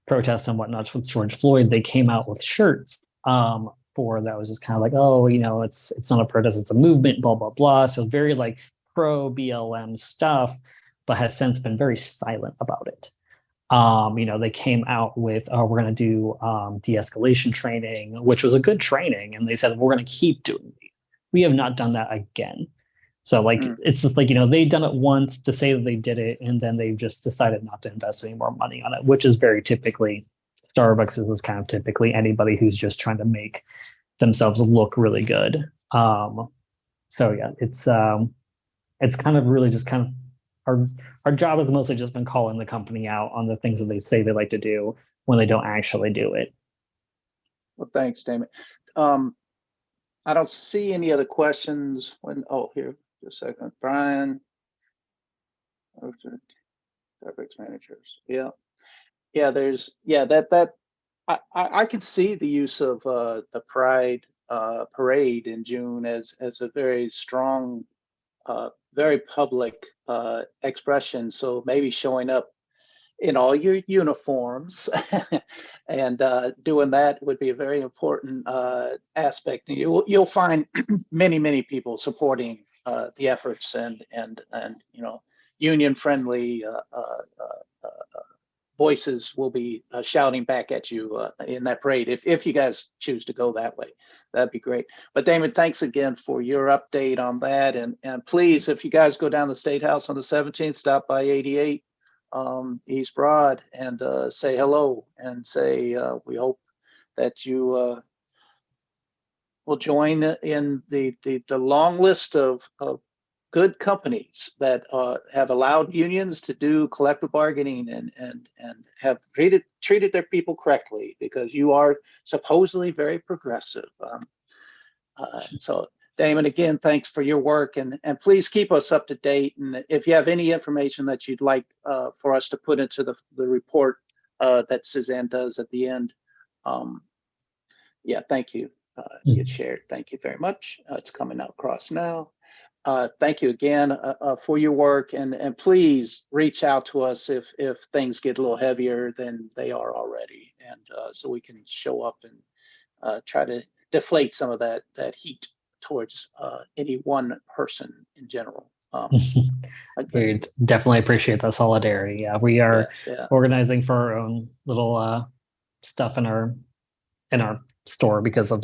protests and whatnot with George Floyd, they came out with shirts for that was just kind of like, it's not a protest, it's a movement, blah blah blah. So very like pro BLM stuff, but has since been very silent about it. They came out with, we're going to do de-escalation training, which was a good training, and they said we're going to keep doing these. We have not done that again. So like it's just like they've done it once to say that they did it, and then they've just decided not to invest any more money on it, which is very typically Starbucks is kind of typically anybody who's just trying to make themselves look really good. So yeah, it's kind of really just kind of our job has mostly just been calling the company out on the things that they say they like to do when they don't actually do it. Well, thanks, Damon. I don't see any other questions. Here, just a second. Brian, Starbucks managers. Yeah. I can see the use of the Pride parade in June as a very strong, very public expression. So maybe showing up in all your uniforms and doing that would be a very important aspect. You'll find many people supporting the efforts and union friendly voices will be shouting back at you in that parade if you guys choose to go that way. That'd be great. But Damon, thanks again for your update on that, and please, if you guys go down to the State House on the 17th, stop by 88 East Broad and say hello and say we hope that you will join in the long list of good companies that have allowed unions to do collective bargaining and have treated their people correctly, because you are supposedly very progressive. So Damon, again, thanks for your work, and please keep us up to date. And if you have any information that you'd like for us to put into the report that Suzanne does at the end, thank you. You had shared. Thank you very much. It's coming out across now. Thank you again for your work, and please reach out to us if things get a little heavier than they are already, and so we can show up and try to deflate some of that heat towards any one person in general. We definitely appreciate that solidarity. Yeah, we are organizing for our own little stuff in our store because of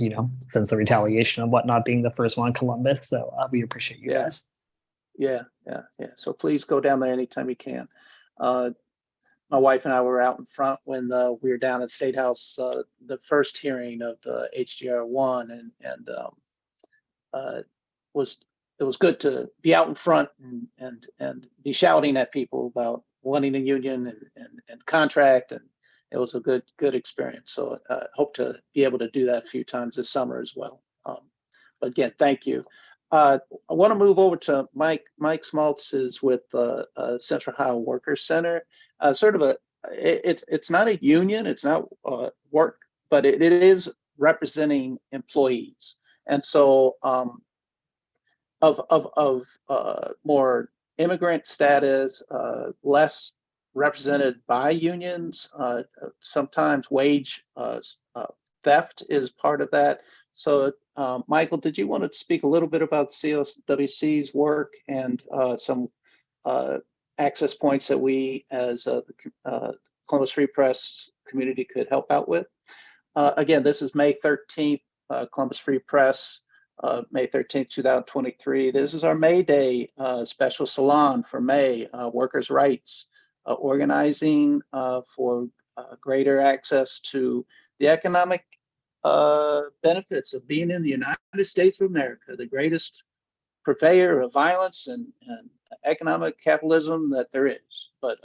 since the retaliation and whatnot being the first one in Columbus. So we appreciate you guys. Yeah. So please go down there anytime you can. My wife and I were out in front when we were down at State House, the first hearing of the HGR1, and was it was good to be out in front and be shouting at people about wanting a union and contract, and it was a good experience. So hope to be able to do that a few times this summer as well. But again, thank you. I want to move over to Mike. Mike Smalz is with Central Ohio Workers Center. Sort of it's not a union, it's not work, but it is representing employees. And so of more immigrant status, less represented by unions. Sometimes wage theft is part of that. So, Michael, did you want to speak a little bit about COWC's work and some access points that we as the Columbus Free Press community could help out with? Again, this is May 13th, Columbus Free Press, May 13th, 2023. This is our May Day special salon for May, workers' rights, organizing for greater access to the economic benefits of being in the United States of America, the greatest purveyor of violence and economic capitalism that there is. But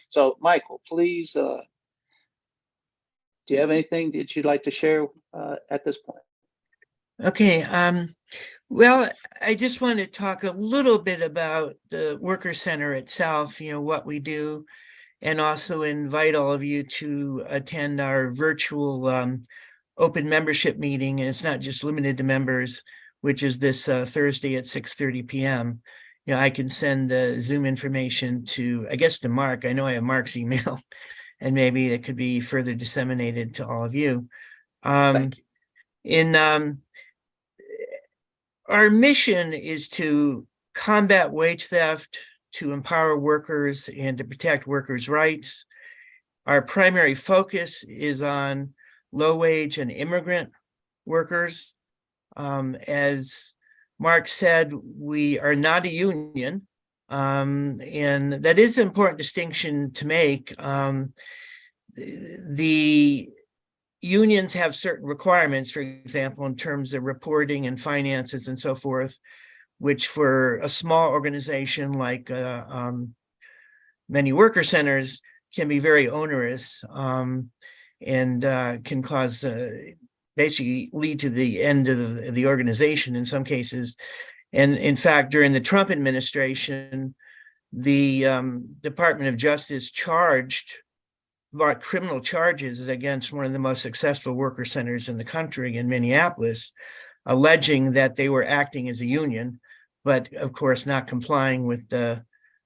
so, Michael, please, do you have anything that you'd like to share at this point? Okay. Well, I just want to talk a little bit about the Worker Center itself, what we do, and also invite all of you to attend our virtual open membership meeting. And it's not just limited to members, which is this Thursday at 6:30 p.m. I can send the Zoom information to Mark. I know I have Mark's email, and maybe it could be further disseminated to all of you. Thank you. Our mission is to combat wage theft, to empower workers, and to protect workers' rights. Our primary focus is on low-wage and immigrant workers. As Mark said, we are not a union, and that is an important distinction to make. The unions have certain requirements, for example, in terms of reporting and finances and so forth, which for a small organization like many worker centers can be very onerous and can cause basically lead to the end of the organization in some cases. And in fact, during the Trump administration, the Department of Justice brought criminal charges against one of the most successful worker centers in the country in Minneapolis, alleging that they were acting as a union, but of course not complying with the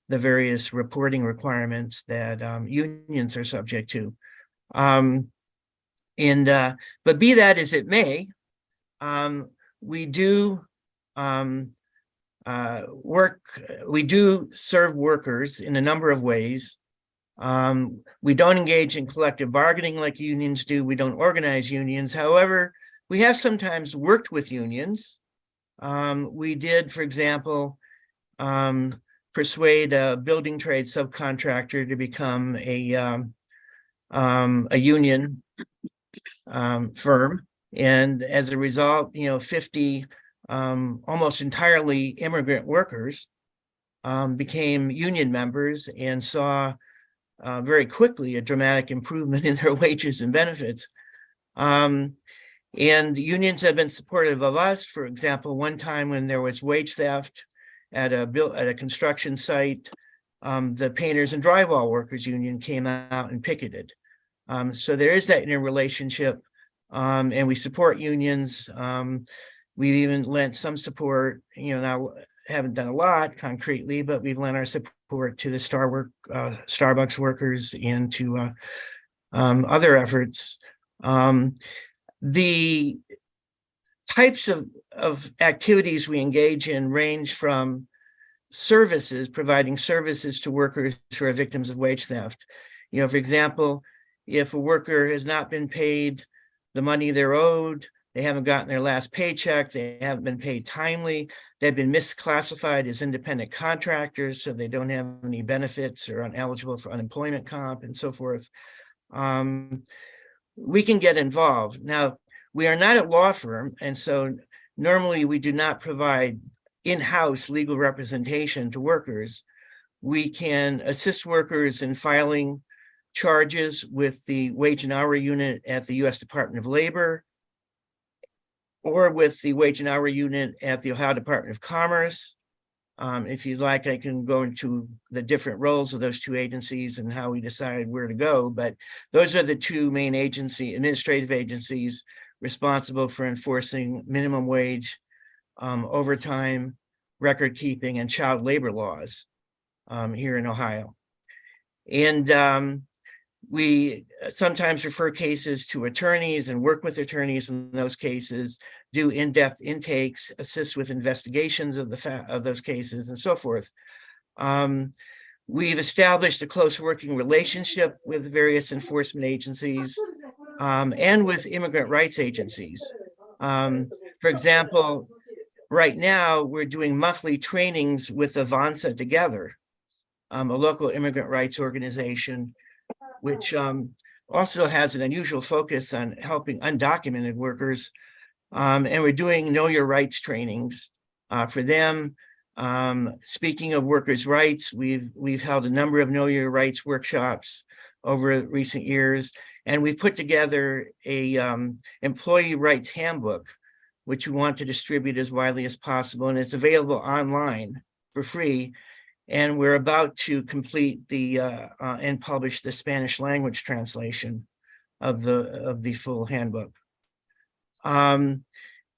various reporting requirements that unions are subject to. But be that as it may, we do serve workers in a number of ways. We don't engage in collective bargaining like unions do. We don't organize unions. However, we have sometimes worked with unions. We did, for example, persuade a building trade subcontractor to become a union firm. And as a result, 50 almost entirely immigrant workers became union members and saw very quickly a dramatic improvement in their wages and benefits. And unions have been supportive of us. For example, one time when there was wage theft at a construction site, the Painters and Drywall Workers Union came out and picketed. So there is that interrelationship, and we support unions. We've even lent some support, now haven't done a lot concretely, but we've lent our support to the Starbucks workers and to other efforts. The types of activities we engage in range from services, providing services to workers who are victims of wage theft. For example, if a worker has not been paid the money they're owed, they haven't gotten their last paycheck, they haven't been paid timely, they've been misclassified as independent contractors, so they don't have any benefits or are ineligible for unemployment comp and so forth, we can get involved. Now, we are not a law firm, and so normally we do not provide in-house legal representation to workers. We can assist workers in filing charges with the wage and hour unit at the U.S. Department of Labor, or with the wage and hour unit at the Ohio Department of Commerce. If you'd like, I can go into the different roles of those two agencies and how we decide where to go, but those are the two main administrative agencies responsible for enforcing minimum wage, overtime, record keeping, and child labor laws here in Ohio. And we sometimes refer cases to attorneys and work with attorneys in those cases, do in-depth intakes, assist with investigations of those cases, and so forth. We've established a close working relationship with various enforcement agencies and with immigrant rights agencies. For example, right now we're doing monthly trainings with Avanza Together, a local immigrant rights organization, which also has an unusual focus on helping undocumented workers. And we're doing Know Your Rights trainings for them. Speaking of workers' rights, we've held a number of Know Your Rights workshops over recent years, and we've put together a employee rights handbook, which we want to distribute as widely as possible, and it's available online for free. And we're about to complete the and publish the Spanish language translation of the full handbook.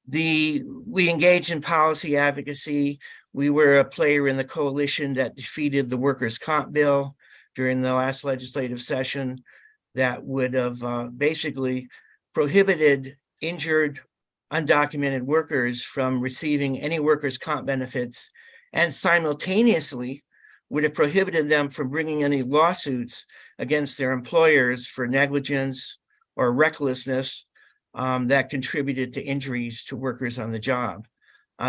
We engage in policy advocacy. We were a player in the coalition that defeated the workers' comp bill during the last legislative session that would have basically prohibited injured, undocumented workers from receiving any workers' comp benefits, and simultaneously would have prohibited them from bringing any lawsuits against their employers for negligence or recklessness that contributed to injuries to workers on the job.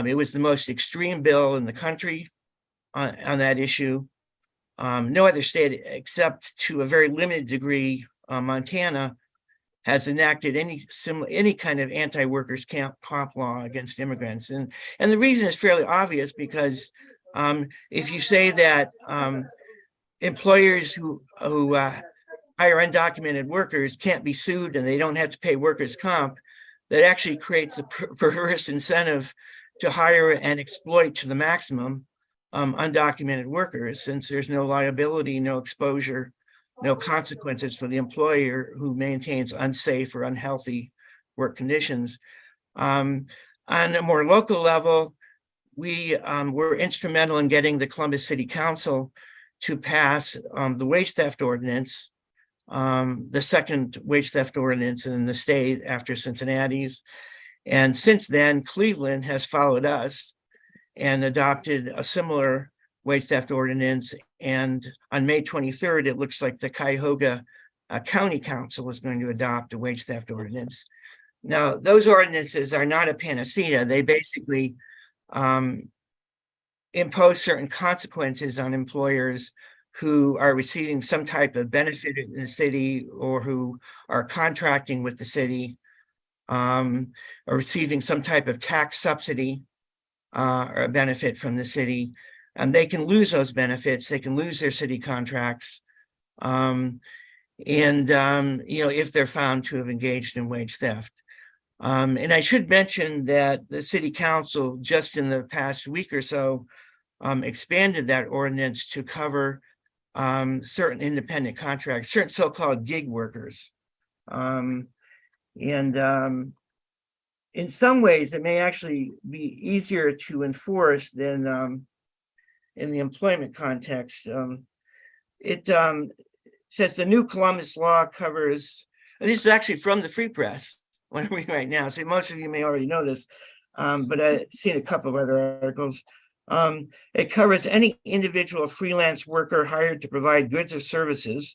It was the most extreme bill in the country on that issue. No other state, except to a very limited degree, Montana, has enacted any kind of anti-workers comp law against immigrants. And the reason is fairly obvious, because if you say that employers who hire undocumented workers can't be sued and they don't have to pay workers' comp, that actually creates a perverse incentive to hire and exploit to the maximum undocumented workers, since there's no liability, no exposure, no consequences for the employer who maintains unsafe or unhealthy work conditions. On a more local level, we were instrumental in getting the Columbus City Council to pass the wage theft ordinance, the second wage theft ordinance in the state after Cincinnati's. And since then, Cleveland has followed us and adopted a similar wage theft ordinance. And on May 23rd, it looks like the Cuyahoga County Council is going to adopt a wage theft ordinance. Now, those ordinances are not a panacea. They basically impose certain consequences on employers who are receiving some type of benefit in the city, or who are contracting with the city, or receiving some type of tax subsidy or a benefit from the city. And they can lose those benefits. They can lose their city contracts. If they're found to have engaged in wage theft. And I should mention that the city council just in the past week or so expanded that ordinance to cover certain independent contracts, certain so-called gig workers. In some ways, it may actually be easier to enforce than in the employment context. It says the new Columbus law covers, and this is actually from the Free Press, what I'm reading right now, so most of you may already know this, but I've seen a couple of other articles. It covers any individual freelance worker hired to provide goods or services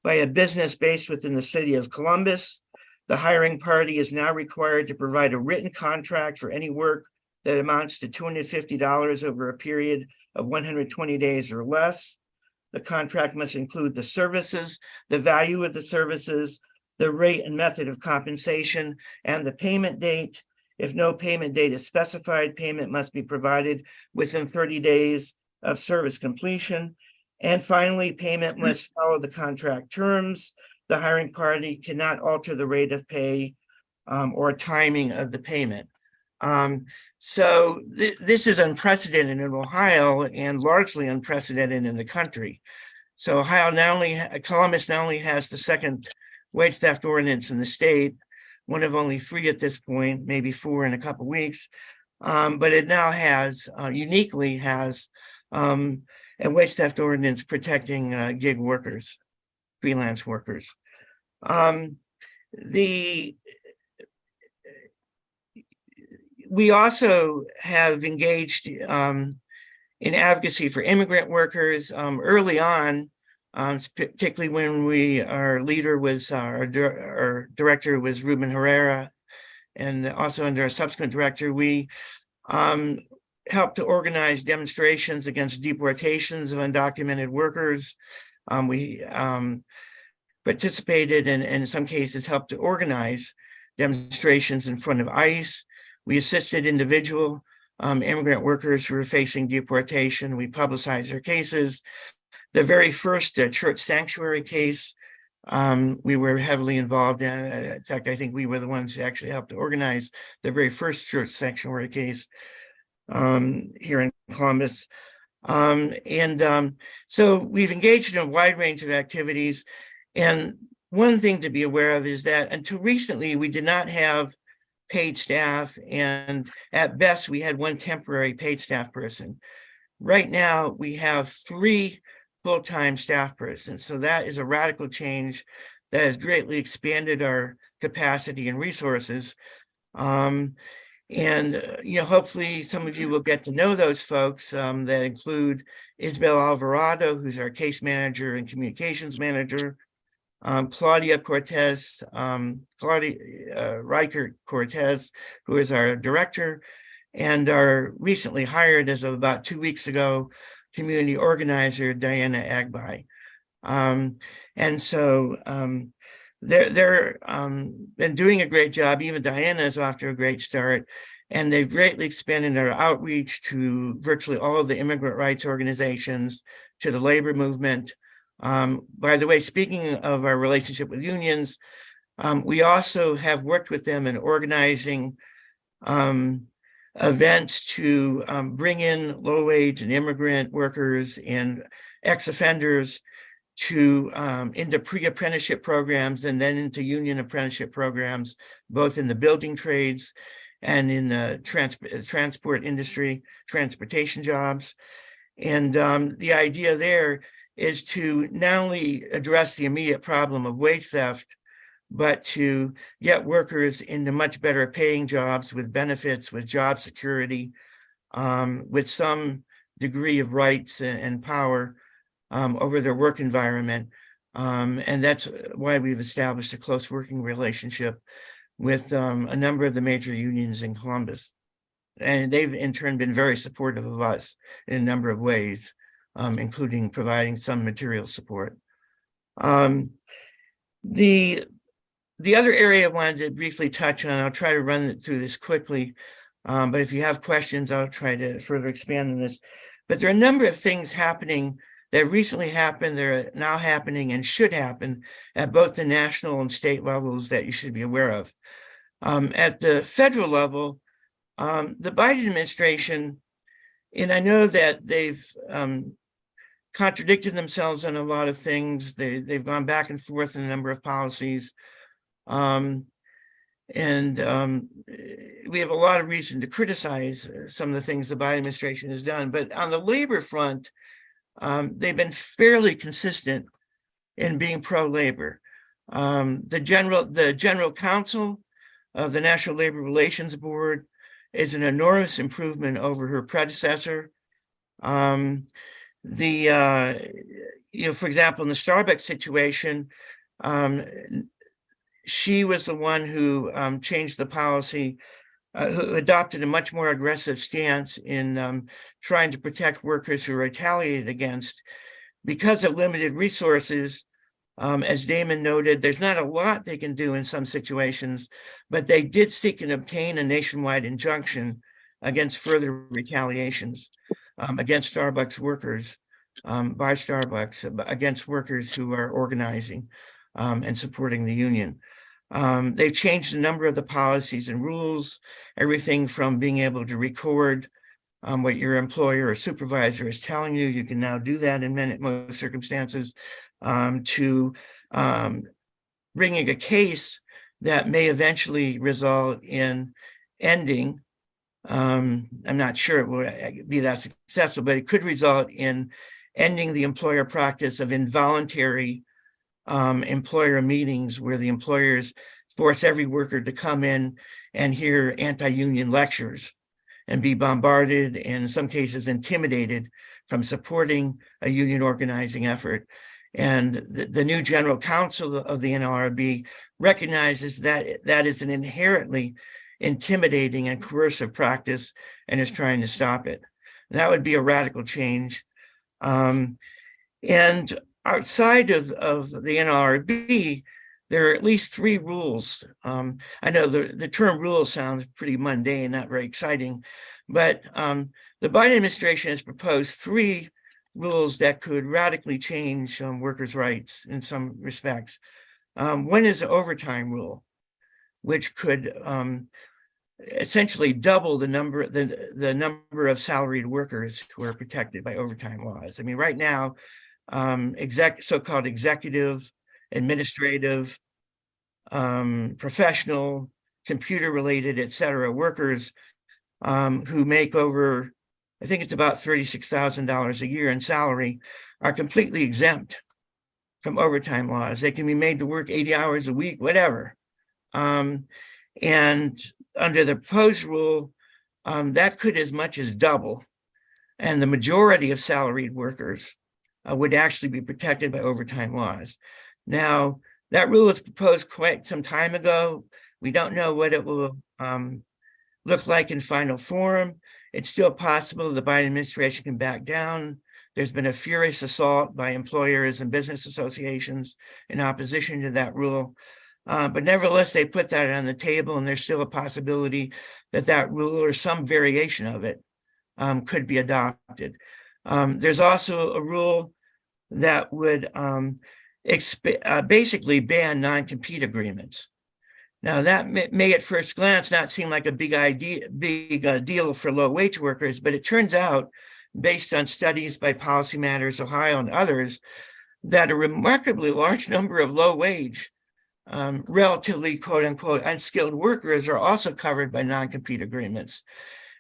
by a business based within the city of Columbus. The hiring party is now required to provide a written contract for any work that amounts to $250 over a period of 120 days or less. The contract must include the services, the value of the services, the rate and method of compensation, and the payment date. If no payment date is specified, payment must be provided within 30 days of service completion. And finally, payment must follow the contract terms. The hiring party cannot alter the rate of pay or timing of the payment. So this is unprecedented in Ohio and largely unprecedented in the country. So Ohio Columbus not only has the second wage theft ordinance in the state, one of only 3 at this point, maybe 4 in a couple of weeks, but it now has, uniquely has, a wage theft ordinance protecting gig workers, freelance workers. We also have engaged in advocacy for immigrant workers early on, particularly when our leader was, our director was Ruben Herrera, and also under a subsequent director, we helped to organize demonstrations against deportations of undocumented workers. We participated and in some cases helped to organize demonstrations in front of ICE. We assisted individual immigrant workers who were facing deportation. We publicized their cases. The very first church sanctuary case, we were heavily involved in. In fact, I think we were the ones who actually helped to organize the very first church sanctuary case here in Columbus. So we've engaged in a wide range of activities. And one thing to be aware of is that until recently, we did not have paid staff, and at best we had 1 temporary paid staff person. Right now we have 3 full-time staff persons, so that is a radical change that has greatly expanded our capacity and resources. Hopefully some of you will get to know those folks that include Isabel Alvarado, who's our case manager and communications manager, Claudia Reichert Cortez, who is our director, and our recently hired, as of about 2 weeks ago, community organizer, Diana Agbai. They're been doing a great job. Even Diana is off to a great start, and they've greatly expanded our outreach to virtually all of the immigrant rights organizations, to the labor movement. By the way, speaking of our relationship with unions, we also have worked with them in organizing events to bring in low-wage and immigrant workers and ex-offenders to into pre-apprenticeship programs and then into union apprenticeship programs, both in the building trades and in the transport industry, transportation jobs. And the idea there is to not only address the immediate problem of wage theft, but to get workers into much better paying jobs with benefits, with job security, with some degree of rights and power over their work environment. And that's why we've established a close working relationship with a number of the major unions in Columbus. And they've in turn been very supportive of us in a number of ways, including providing some material support. The other area I wanted to briefly touch on, I'll try to run through this quickly, but if you have questions, I'll try to further expand on this. But there are a number of things happening that recently happened, they're now happening and should happen at both the national and state levels that you should be aware of. At the federal level, the Biden administration, and I know that they've contradicted themselves on a lot of things. They've gone back and forth in a number of policies. We have a lot of reason to criticize some of the things the Biden administration has done. But on the labor front, they've been fairly consistent in being pro-labor. The general counsel of the National Labor Relations Board is an enormous improvement over her predecessor. For example, in the Starbucks situation, she was the one who changed the policy, who adopted a much more aggressive stance in trying to protect workers who were retaliated against. Because of limited resources, As Damon noted, there's not a lot they can do in some situations, but they did seek and obtain a nationwide injunction against further retaliations against Starbucks workers, by Starbucks, against workers who are organizing and supporting the union. They've changed a number of the policies and rules, everything from being able to record what your employer or supervisor is telling you. You can now do that in most circumstances, to bringing a case that may eventually result in ending. I'm not sure it will be that successful, but it could result in ending the employer practice of involuntary employer meetings where the employers force every worker to come in and hear anti-union lectures and be bombarded and in some cases intimidated from supporting a union organizing effort. And the new general counsel of the NLRB recognizes that that is an inherently intimidating and coercive practice and is trying to stop it. And that would be a radical change. And outside of the NLRB, there are at least 3 rules. I know the term rule sounds pretty mundane, not very exciting, but the Biden administration has proposed 3 rules that could radically change workers' rights in some respects. One is the overtime rule, which could essentially double the number of salaried workers who are protected by overtime laws. I mean, right now, so-called executive, administrative, professional, computer-related, et cetera, workers who make over, I think it's about $36,000 a year in salary, are completely exempt from overtime laws. They can be made to work 80 hours a week, whatever. And under the proposed rule, that could as much as double. And the majority of salaried workers would actually be protected by overtime laws. Now, that rule was proposed quite some time ago. We don't know what it will look like in final form. It's still possible the Biden administration can back down. There's been a furious assault by employers and business associations in opposition to that rule. But nevertheless, they put that on the table, and there's still a possibility that that rule or some variation of it could be adopted. There's also a rule that would basically ban non-compete agreements. Now, that may at first glance not seem like a big deal for low-wage workers, but it turns out, based on studies by Policy Matters Ohio and others, that a remarkably large number of low-wage, relatively quote-unquote unskilled workers are also covered by non-compete agreements.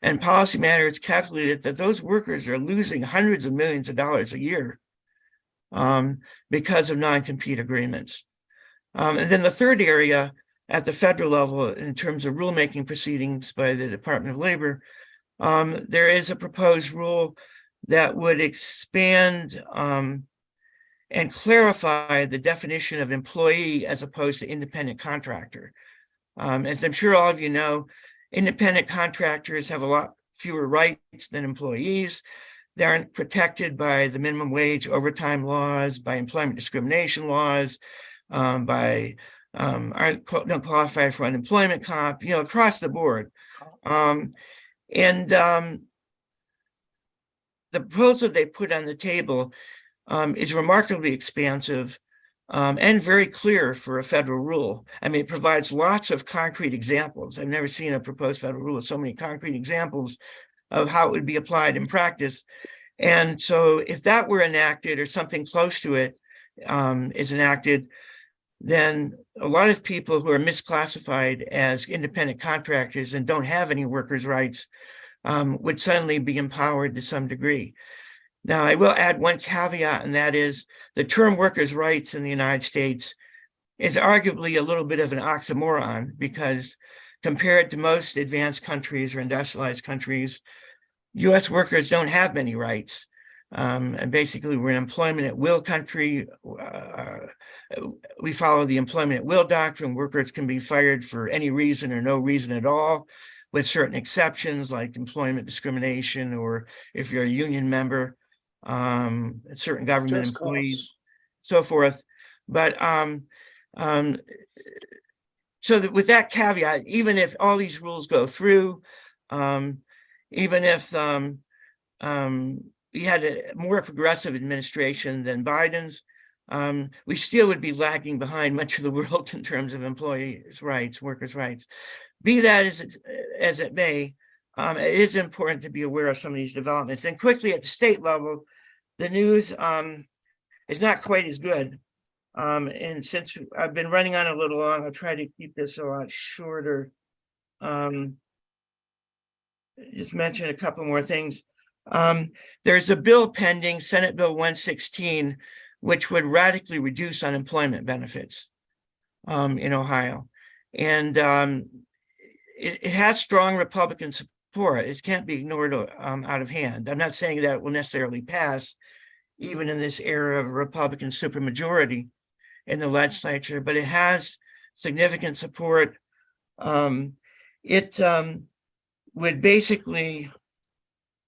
And Policy Matters calculated that those workers are losing hundreds of millions of dollars a year because of non-compete agreements. And then the third area at the federal level, in terms of rulemaking proceedings by the Department of Labor, there is a proposed rule that would expand and clarify the definition of employee as opposed to independent contractor. As I'm sure all of you know, independent contractors have a lot fewer rights than employees. They aren't protected by the minimum wage, overtime laws, by employment discrimination laws, don't qualify for unemployment comp, across the board. The proposal they put on the table is remarkably expansive and very clear for a federal rule. I mean, it provides lots of concrete examples. I've never seen a proposed federal rule with so many concrete examples of how it would be applied in practice. And so if that were enacted or something close to it is enacted, then a lot of people who are misclassified as independent contractors and don't have any workers' rights would suddenly be empowered to some degree. Now, I will add one caveat, and that is the term workers' rights in the United States is arguably a little bit of an oxymoron, because compared to most advanced countries or industrialized countries, US workers don't have many rights. And basically, we're an employment at will country. We follow the employment at will doctrine. Workers can be fired for any reason or no reason at all, with certain exceptions like employment discrimination, or if you're a union member, certain government employees, so forth. But so that with that caveat, even if all these rules go through, even if we had a more progressive administration than Biden's, we still would be lagging behind much of the world in terms of employees' rights, workers' rights. Be that as it may, it is important to be aware of some of these developments. And quickly at the state level, the news is not quite as good. And since I've been running on a little long, I'll try to keep this a lot shorter. Just mention a couple more things. There's a bill pending, Senate Bill 116, which would radically reduce unemployment benefits in Ohio. And it has strong Republican support. It can't be ignored out of hand. I'm not saying that it will necessarily pass, even in this era of a Republican supermajority in the legislature, but it has significant support. It would basically,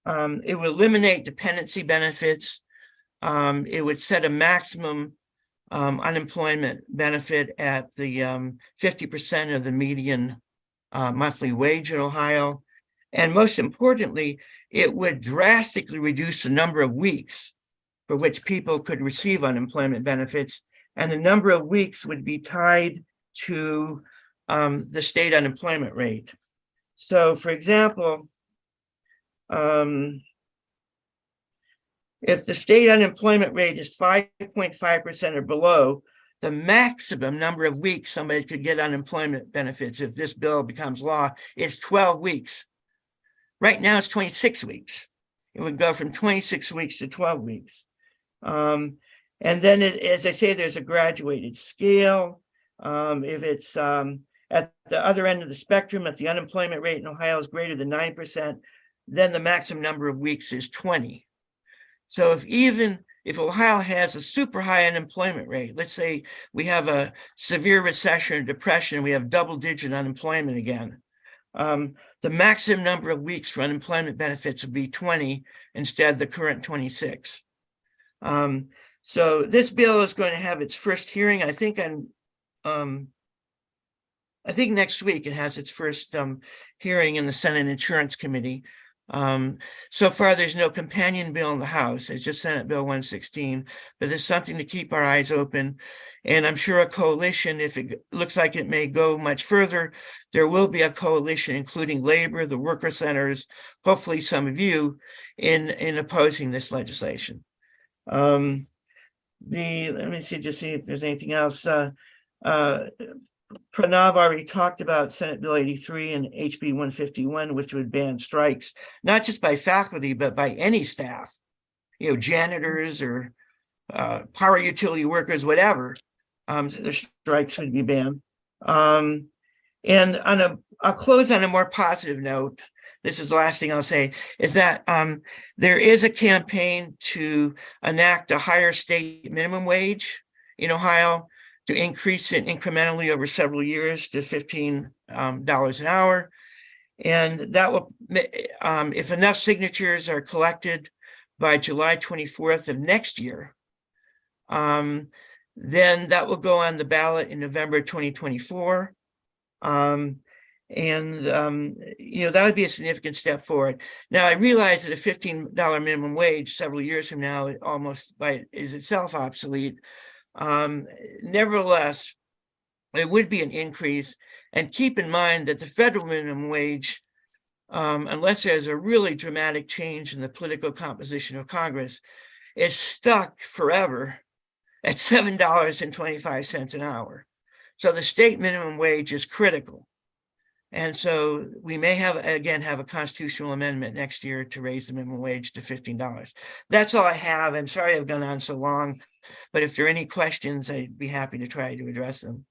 it would eliminate dependency benefits. It would set a maximum unemployment benefit at the 50% of the median monthly wage in Ohio. And most importantly, it would drastically reduce the number of weeks for which people could receive unemployment benefits. And the number of weeks would be tied to the state unemployment rate. So for example, if the state unemployment rate is 5.5% or below, the maximum number of weeks somebody could get unemployment benefits if this bill becomes law is 12 weeks. Right now it's 26 weeks. It would go from 26 weeks to 12 weeks. And then, as I say, there's a graduated scale. If it's at the other end of the spectrum, if the unemployment rate in Ohio is greater than 9%, then the maximum number of weeks is 20. So if Ohio has a super high unemployment rate, let's say we have a severe recession or depression, we have double-digit unemployment again, the maximum number of weeks for unemployment benefits would be 20 instead of the current 26. So this bill is going to have its first hearing, I think next week it has its first hearing in the Senate Insurance Committee. So far, there's no companion bill in the House. It's just Senate Bill 116, but there's something to keep our eyes open. And I'm sure a coalition, if it looks like it may go much further, there will be a coalition, including labor, the worker centers, hopefully some of you, in opposing this legislation. Let me see if there's anything else. Pranav already talked about Senate Bill 83 and HB 151, which would ban strikes, not just by faculty, but by any staff, janitors or power utility workers, whatever. The strikes would be banned. And I'll close on a more positive note. This is the last thing I'll say, is that there is a campaign to enact a higher state minimum wage in Ohio, to increase it incrementally over several years to $15 an hour. And that will, if enough signatures are collected by July 24th of next year, then that will go on the ballot in November 2024. That would be a significant step forward. Now, I realize that a $15 minimum wage several years from now is itself obsolete. Nevertheless, it would be an increase. And keep in mind that the federal minimum wage, unless there's a really dramatic change in the political composition of Congress, is stuck forever at $7.25 an hour. So the state minimum wage is critical. And so we may have a constitutional amendment next year to raise the minimum wage to $15. That's all I have. I'm sorry I've gone on so long, but if there are any questions, I'd be happy to try to address them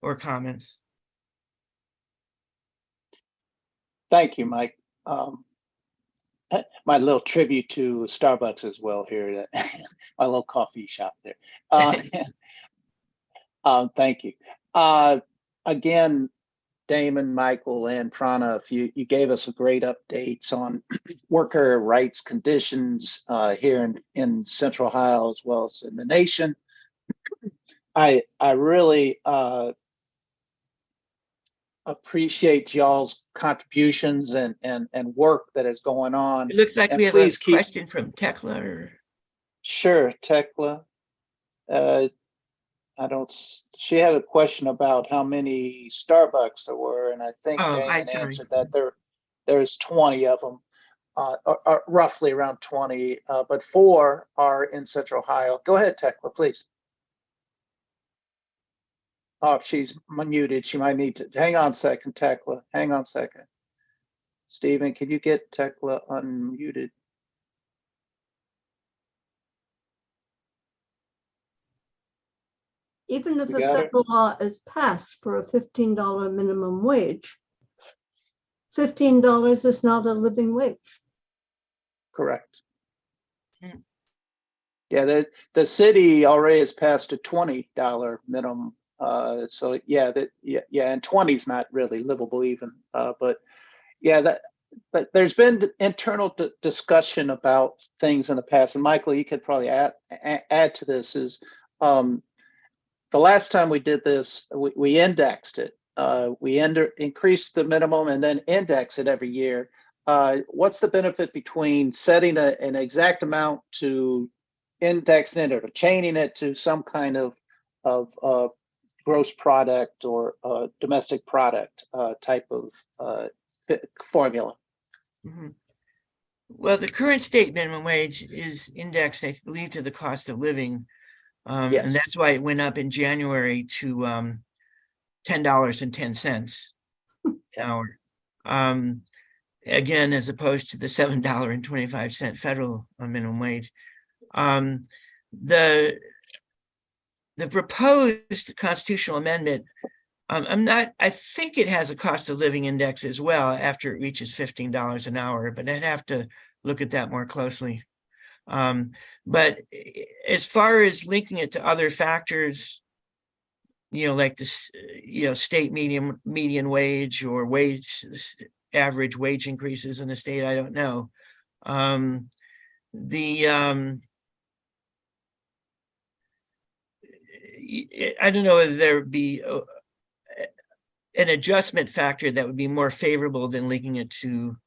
or comments. Thank you, Mike. My little tribute to Starbucks as well here, my little coffee shop there. Thank you. Again, Damon, Michael, and Pranav, you gave us great updates on worker rights conditions here in Central Ohio as well as in the nation. I really appreciate y'all's contributions and work that is going on. It looks like And we have a please keep question from Tekla. Or... Sure, Tekla. I don't. She had a question about how many Starbucks there were, and I think Oh, Damon sorry. answered that there's 20 of them, or roughly around 20, but 4 are in Central Ohio. Go ahead, Tekla, please. Oh, she's muted. She might need to hang on a second, Tekla. Hang on a second. Stephen, can you get Tekla unmuted? Even if a federal law is passed for a $15 minimum wage, $15 is not a living wage. Correct. Yeah, the city already has passed a $20 minimum. So yeah, and 20 is not really livable even. But yeah, but there's been internal discussion about things in the past. And Michael, you could probably add to this. Is the last time we did this, we indexed it. We increased the minimum and then index it every year. What's the benefit between setting an exact amount to indexing it or chaining it to some kind of gross product or domestic product type of formula? Mm-hmm. Well, the current state minimum wage is indexed, I believe, to the cost of living. Yes. And that's why it went up in January to $10.10 an hour. Again, as opposed to the $7.25 federal minimum wage. The proposed constitutional amendment, I think it has a cost of living index as well after it reaches $15 an hour, but I'd have to look at that more closely. But as far as linking it to other factors, like this, state median wage or average wage increases in the state, I don't know. I don't know whether there would be an adjustment factor that would be more favorable than linking it to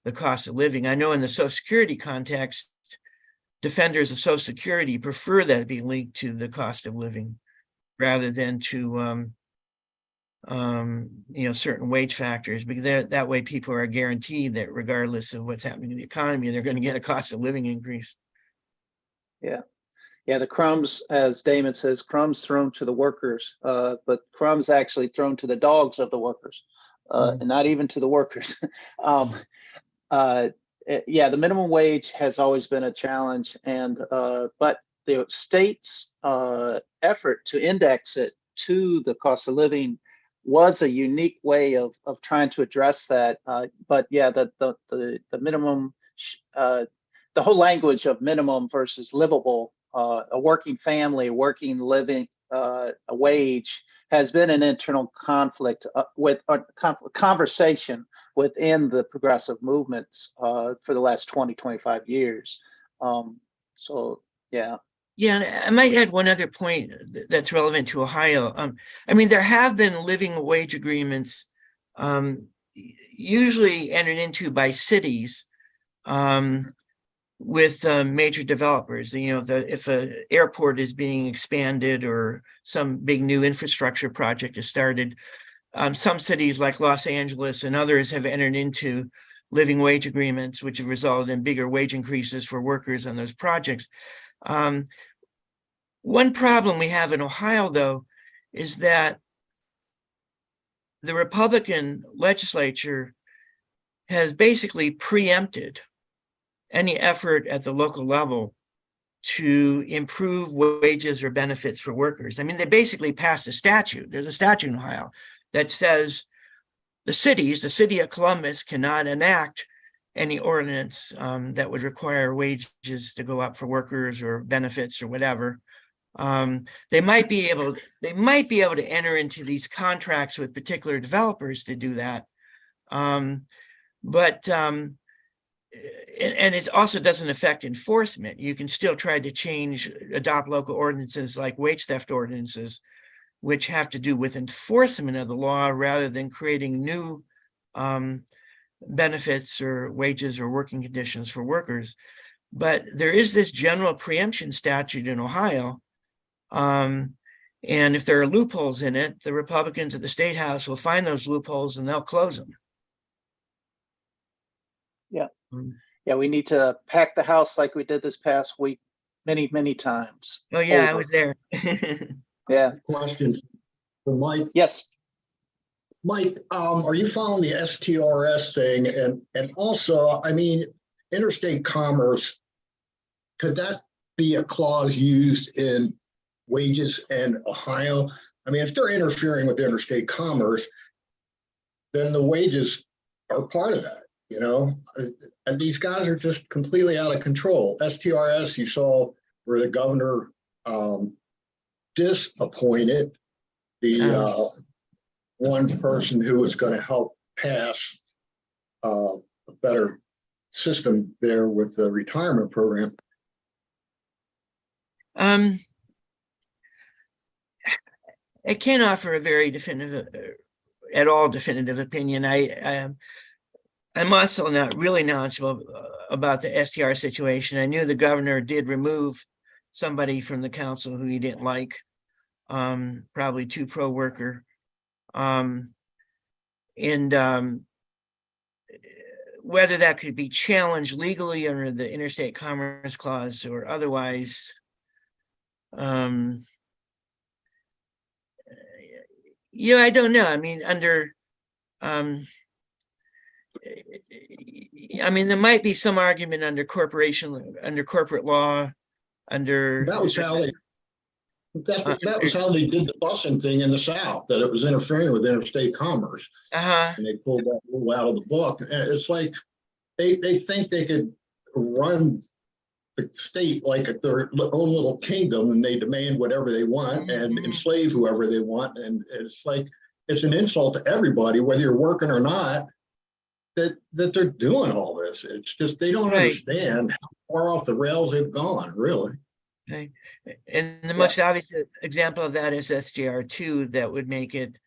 the cost of living. I know in the Social Security context, defenders of Social Security prefer that it be linked to the cost of living rather than to certain wage factors, because that way people are guaranteed that regardless of what's happening in the economy, they're going to get a cost of living increase. Yeah, the crumbs, as Damon says, crumbs thrown to the workers, but crumbs actually thrown to the dogs of the workers, and not even to the workers. Yeah, the minimum wage has always been a challenge, and but the state's effort to index it to the cost of living was a unique way of trying to address that. But yeah, the minimum, the whole language of minimum versus livable, a working family, working, living, a wage has been an internal conflict with conversation within the progressive movements for the last 25 years. So, yeah. Yeah, I might add one other point that's relevant to Ohio. I mean, there have been living wage agreements usually entered into by cities with major developers. If an airport is being expanded or some big new infrastructure project is started, some cities like Los Angeles and others have entered into living wage agreements, which have resulted in bigger wage increases for workers on those projects. One problem we have in Ohio, though, is that the Republican legislature has basically preempted any effort at the local level to improve wages or benefits for workers. I mean, they basically passed a statute. There's a statute in Ohio that says the city of Columbus cannot enact any ordinance that would require wages to go up for workers or benefits or whatever. They might be able to enter into these contracts with particular developers to do that. But and it also doesn't affect enforcement. You can still try to adopt local ordinances like wage theft ordinances, which have to do with enforcement of the law rather than creating new benefits or wages or working conditions for workers. But there is this general preemption statute in Ohio. And if there are loopholes in it, the Republicans at the State House will find those loopholes and they'll close them. Yeah. Yeah, we need to pack the House like we did this past week many, many times. Oh, yeah, I Over. was there. Yeah. Question for Mike. Yes. Mike, are you following the STRS thing? And also, I mean, interstate commerce, could that be a clause used in wages in Ohio? I mean, if they're interfering with interstate commerce, then the wages are part of that, you know? And these guys are just completely out of control. STRS, you saw where the governor disappointed the one person who was going to help pass a better system there with the retirement program. I can't offer a very definitive, at all definitive opinion. I'm also not really knowledgeable about the STR situation. I knew the governor did remove somebody from the council who he didn't like, probably too pro-worker. Whether that could be challenged legally under the Interstate Commerce Clause or otherwise, yeah, I don't know. I mean, there might be some argument under corporate law, That was how they did the busing thing in the South, that it was interfering with interstate commerce. And they pulled that rule out of the book. And it's like they think they could run the state like their own little kingdom, and they demand whatever they want and enslave whoever they want. And it's like, it's an insult to everybody, whether you're working or not, that they're doing all this. It's just, they don't understand how far off the rails they've gone, really. Okay. And the most obvious example of that is SGR2, that would make it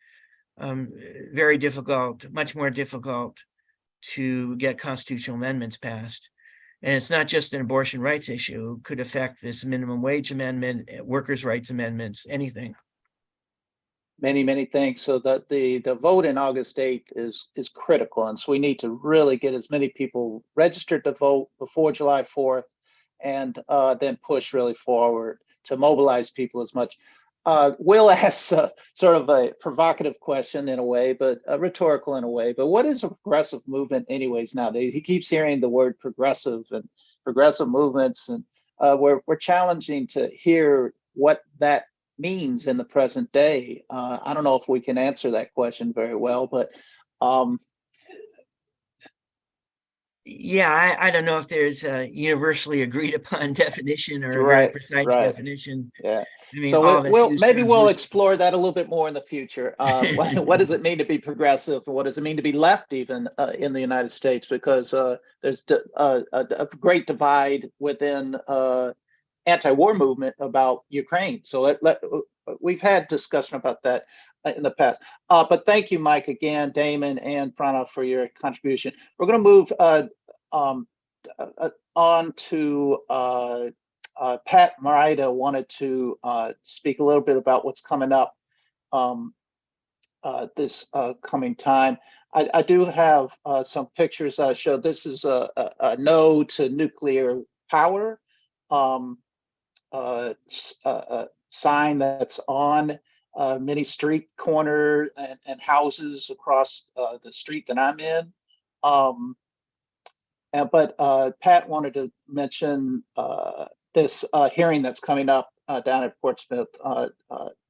very difficult, much more difficult to get constitutional amendments passed. And it's not just an abortion rights issue. It could affect this minimum wage amendment, workers' rights amendments, anything. Many, many things. So that the vote in August 8th is critical. And so we need to really get as many people registered to vote before July 4th, and then push really forward to mobilize people as much. Will asks sort of a provocative question in a way, but rhetorical in a way. But what is a progressive movement anyways nowadays? He keeps hearing the word progressive and progressive movements, and we're challenging to hear what that means in the present day. I don't know if we can answer that question very well, but yeah, I don't know if there's a universally agreed upon definition or a very precise definition. Yeah. I mean, so we'll explore that a little bit more in the future. What does it mean to be progressive, and what does it mean to be left, even in the United States? Because there's a great divide within anti-war movement about Ukraine. So we've had discussion about that in the past. But thank you, Mike, again, Damon and Pranav, for your contribution. We're going to move on to Pat Marida wanted to speak a little bit about what's coming up this coming time. I do have some pictures that I showed. This is a no to nuclear power sign that's on many street corner and houses across the street that I'm in. But Pat wanted to mention this hearing that's coming up down at Portsmouth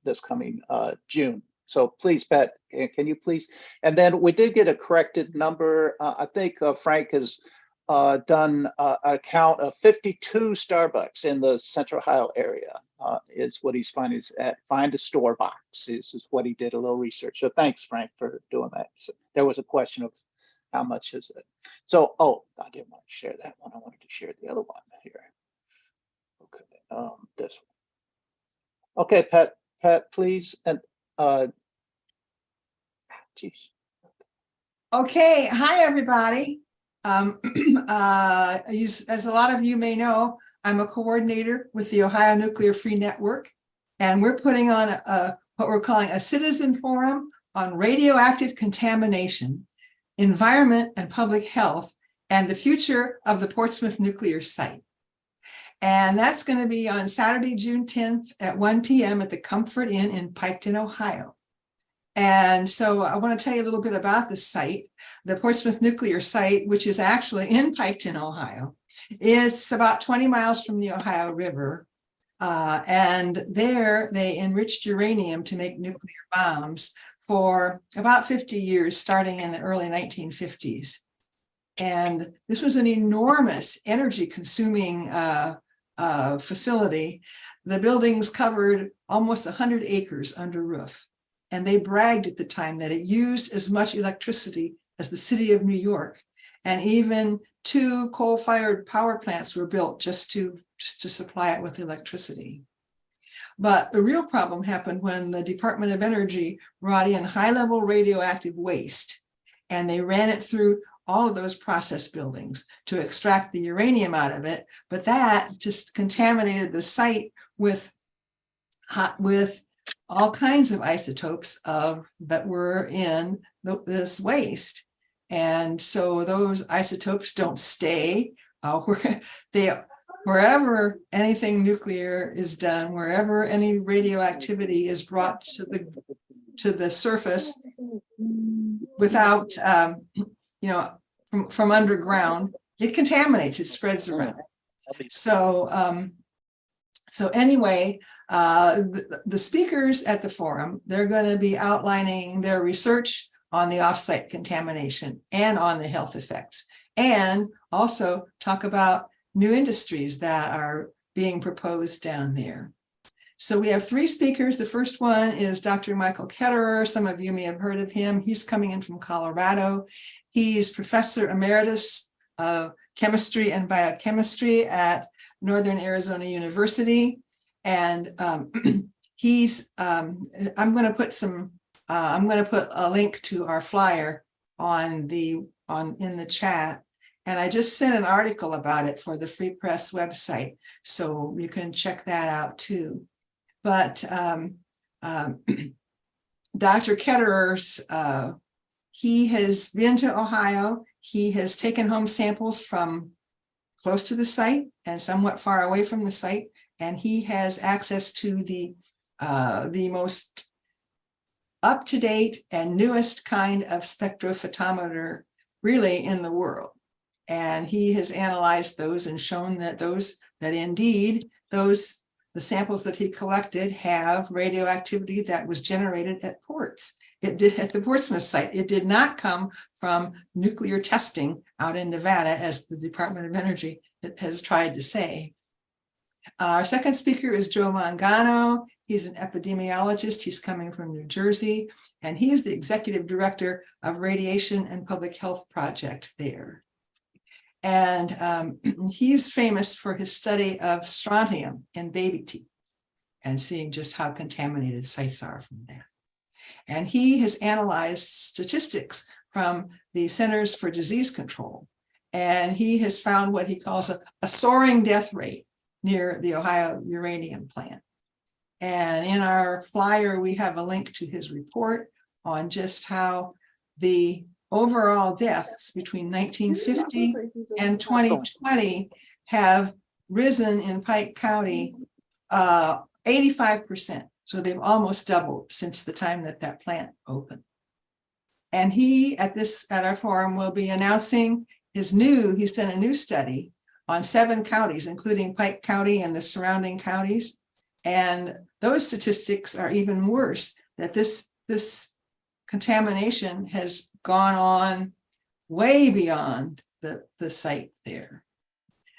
this coming June. So please, Pat, can you please? And then we did get a corrected number. I think Frank has done a count of 52 Starbucks in the Central Ohio area is what he's finding at Find a Store Box is what he did a little research. So thanks, Frank, for doing that. So there was a question of how much is it? So, oh, I didn't want to share that one. I wanted to share the other one here. Okay, this one. Okay, Pat, please, and geez. Okay, hi everybody. As a lot of you may know, I'm a coordinator with the Ohio Nuclear Free Network, and we're putting on what we're calling a citizen forum on radioactive contamination, environment and public health, and the future of the Portsmouth nuclear site. And that's going to be on Saturday, June 10th at 1 p.m. at the Comfort Inn in Piketon, Ohio. And so I want to tell you a little bit about the site. The Portsmouth nuclear site, which is actually in Piketon, Ohio. It's about 20 miles from the Ohio River. And there they enriched uranium to make nuclear bombs for about 50 years, starting in the early 1950s. And this was an enormous energy consuming facility. The buildings covered almost 100 acres under roof. And they bragged at the time that it used as much electricity as the city of New York. And even 2 coal-fired power plants were built just to supply it with electricity. But the real problem happened when the Department of Energy brought in high-level radioactive waste, and they ran it through all of those process buildings to extract the uranium out of it. But that just contaminated the site with all kinds of isotopes that were in this waste. And so those isotopes don't stay wherever anything nuclear is done, wherever any radioactivity is brought to the surface without, from underground, it contaminates, it spreads around. So anyway, the speakers at the forum, they're going to be outlining their research on the offsite contamination and on the health effects, and also talk about new industries that are being proposed down there. So we have 3 speakers. The first one is Dr. Michael Ketterer. Some of you may have heard of him. He's coming in from Colorado. He's Professor Emeritus of Chemistry and Biochemistry at Northern Arizona University. And I'm going to put a link to our flyer in the chat. And I just sent an article about it for the Free Press website, so you can check that out too. But Dr. Ketterer's, he has been to Ohio. He has taken home samples from close to the site and somewhat far away from the site, and he has access to the most up-to-date and newest kind of spectrophotometer really in the world. And he has analyzed those and shown that indeed the samples that he collected have radioactivity that was generated at ports. It did at the Portsmouth site. It did not come from nuclear testing out in Nevada, as the Department of Energy has tried to say. Our second speaker is Joe Mangano. He's an epidemiologist. He's coming from New Jersey, and he is the executive director of Radiation and Public Health Project there. And he's famous for his study of strontium in baby teeth and seeing just how contaminated sites are from that. And he has analyzed statistics from the Centers for Disease Control. And he has found what he calls a soaring death rate near the Ohio uranium plant. And in our flyer, we have a link to his report on just how the overall deaths between 1950 and 2020 have risen in Pike County 85%. So they've almost doubled since the time that plant opened. And he, at our forum, will be announcing he's done a new study on 7 counties, including Pike County and the surrounding counties. And those statistics are even worse, that this contamination has gone on way beyond the site there.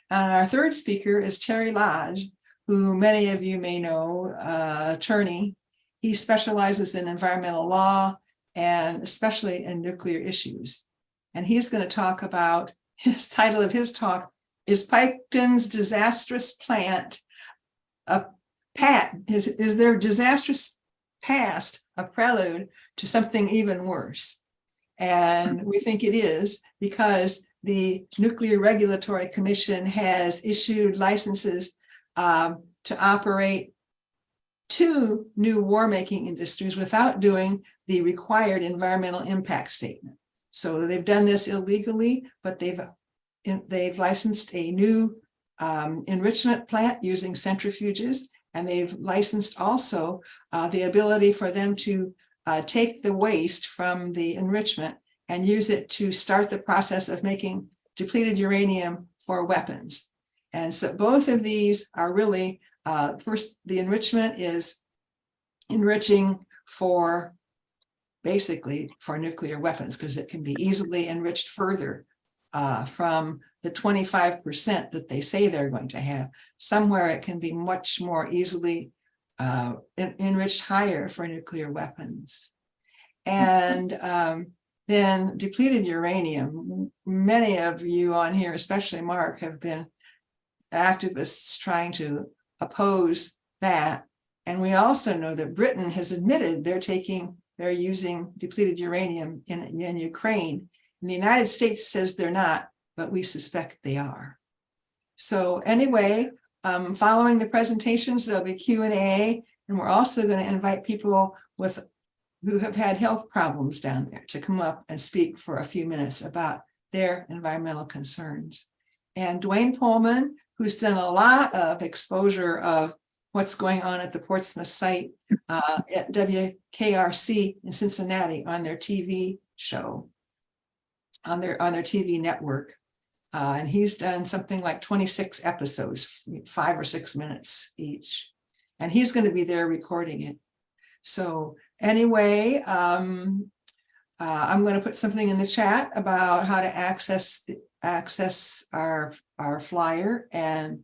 And our third speaker is Terry Lodge, who many of you may know, attorney. He specializes in environmental law and especially in nuclear issues. and he's going to talk about, his title of his talk is Piketon's Disastrous Plant, is their disastrous past a prelude to something even worse? And we think it is, because the Nuclear Regulatory Commission has issued licenses to operate 2 new war-making industries without doing the required environmental impact statement. So they've done this illegally, but they've licensed a new enrichment plant using centrifuges, and they've licensed also the ability for them to take the waste from the enrichment and use it to start the process of making depleted uranium for weapons. And so both of these are really, first, the enrichment is enriching for, basically for nuclear weapons, because it can be easily enriched further from the 25% that they say they're going to have. Somewhere it can be much more easily enriched higher for nuclear weapons. And then depleted uranium, many of you on here, especially Mark, have been activists trying to oppose that. And we also know that Britain has admitted they're using depleted uranium in Ukraine. And the United States says they're not, but we suspect they are. So anyway, following the presentations, there'll be Q&A, and we're also going to invite people who have had health problems down there to come up and speak for a few minutes about their environmental concerns. And Dwayne Pullman, who's done a lot of exposure of what's going on at the Portsmouth site at WKRC in Cincinnati on their TV show, on their TV network. And he's done something like 26 episodes, 5 or 6 minutes each. And he's going to be there recording it. So anyway, I'm going to put something in the chat about how to access our flyer, and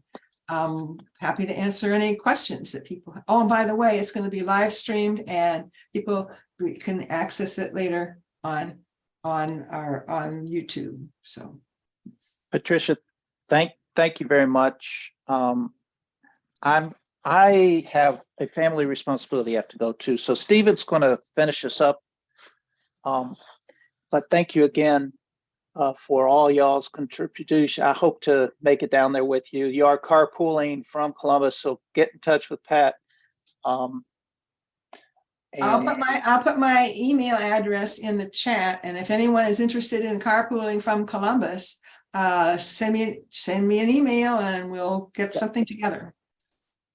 I'm happy to answer any questions that people have. Oh, and by the way, it's going to be live streamed, and people can access it later on YouTube. So, Patricia, thank you very much. I have a family responsibility I have to go to, so Stephen's going to finish us up. But thank you again for all y'all's contribution. I hope to make it down there with you. You are carpooling from Columbus, so get in touch with Pat. I'll put my email address in the chat, and if anyone is interested in carpooling from Columbus, send me an email and we'll get something together.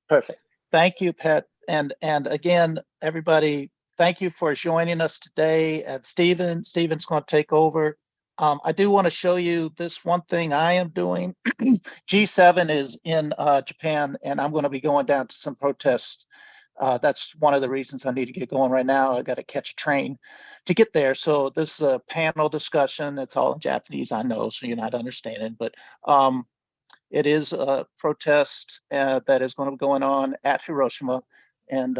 Perfect. Thank you, Pat. And again, everybody, thank you for joining us today. And Stephen's going to take over. I do want to show you this one thing I am doing. G7 is in Japan, and I'm going to be going down to some protests. That's one of the reasons I need to get going right now. I got to catch a train to get there. So this is a panel discussion. It's all in Japanese, I know, so you're not understanding, but it is a protest that is going to be going on at Hiroshima, and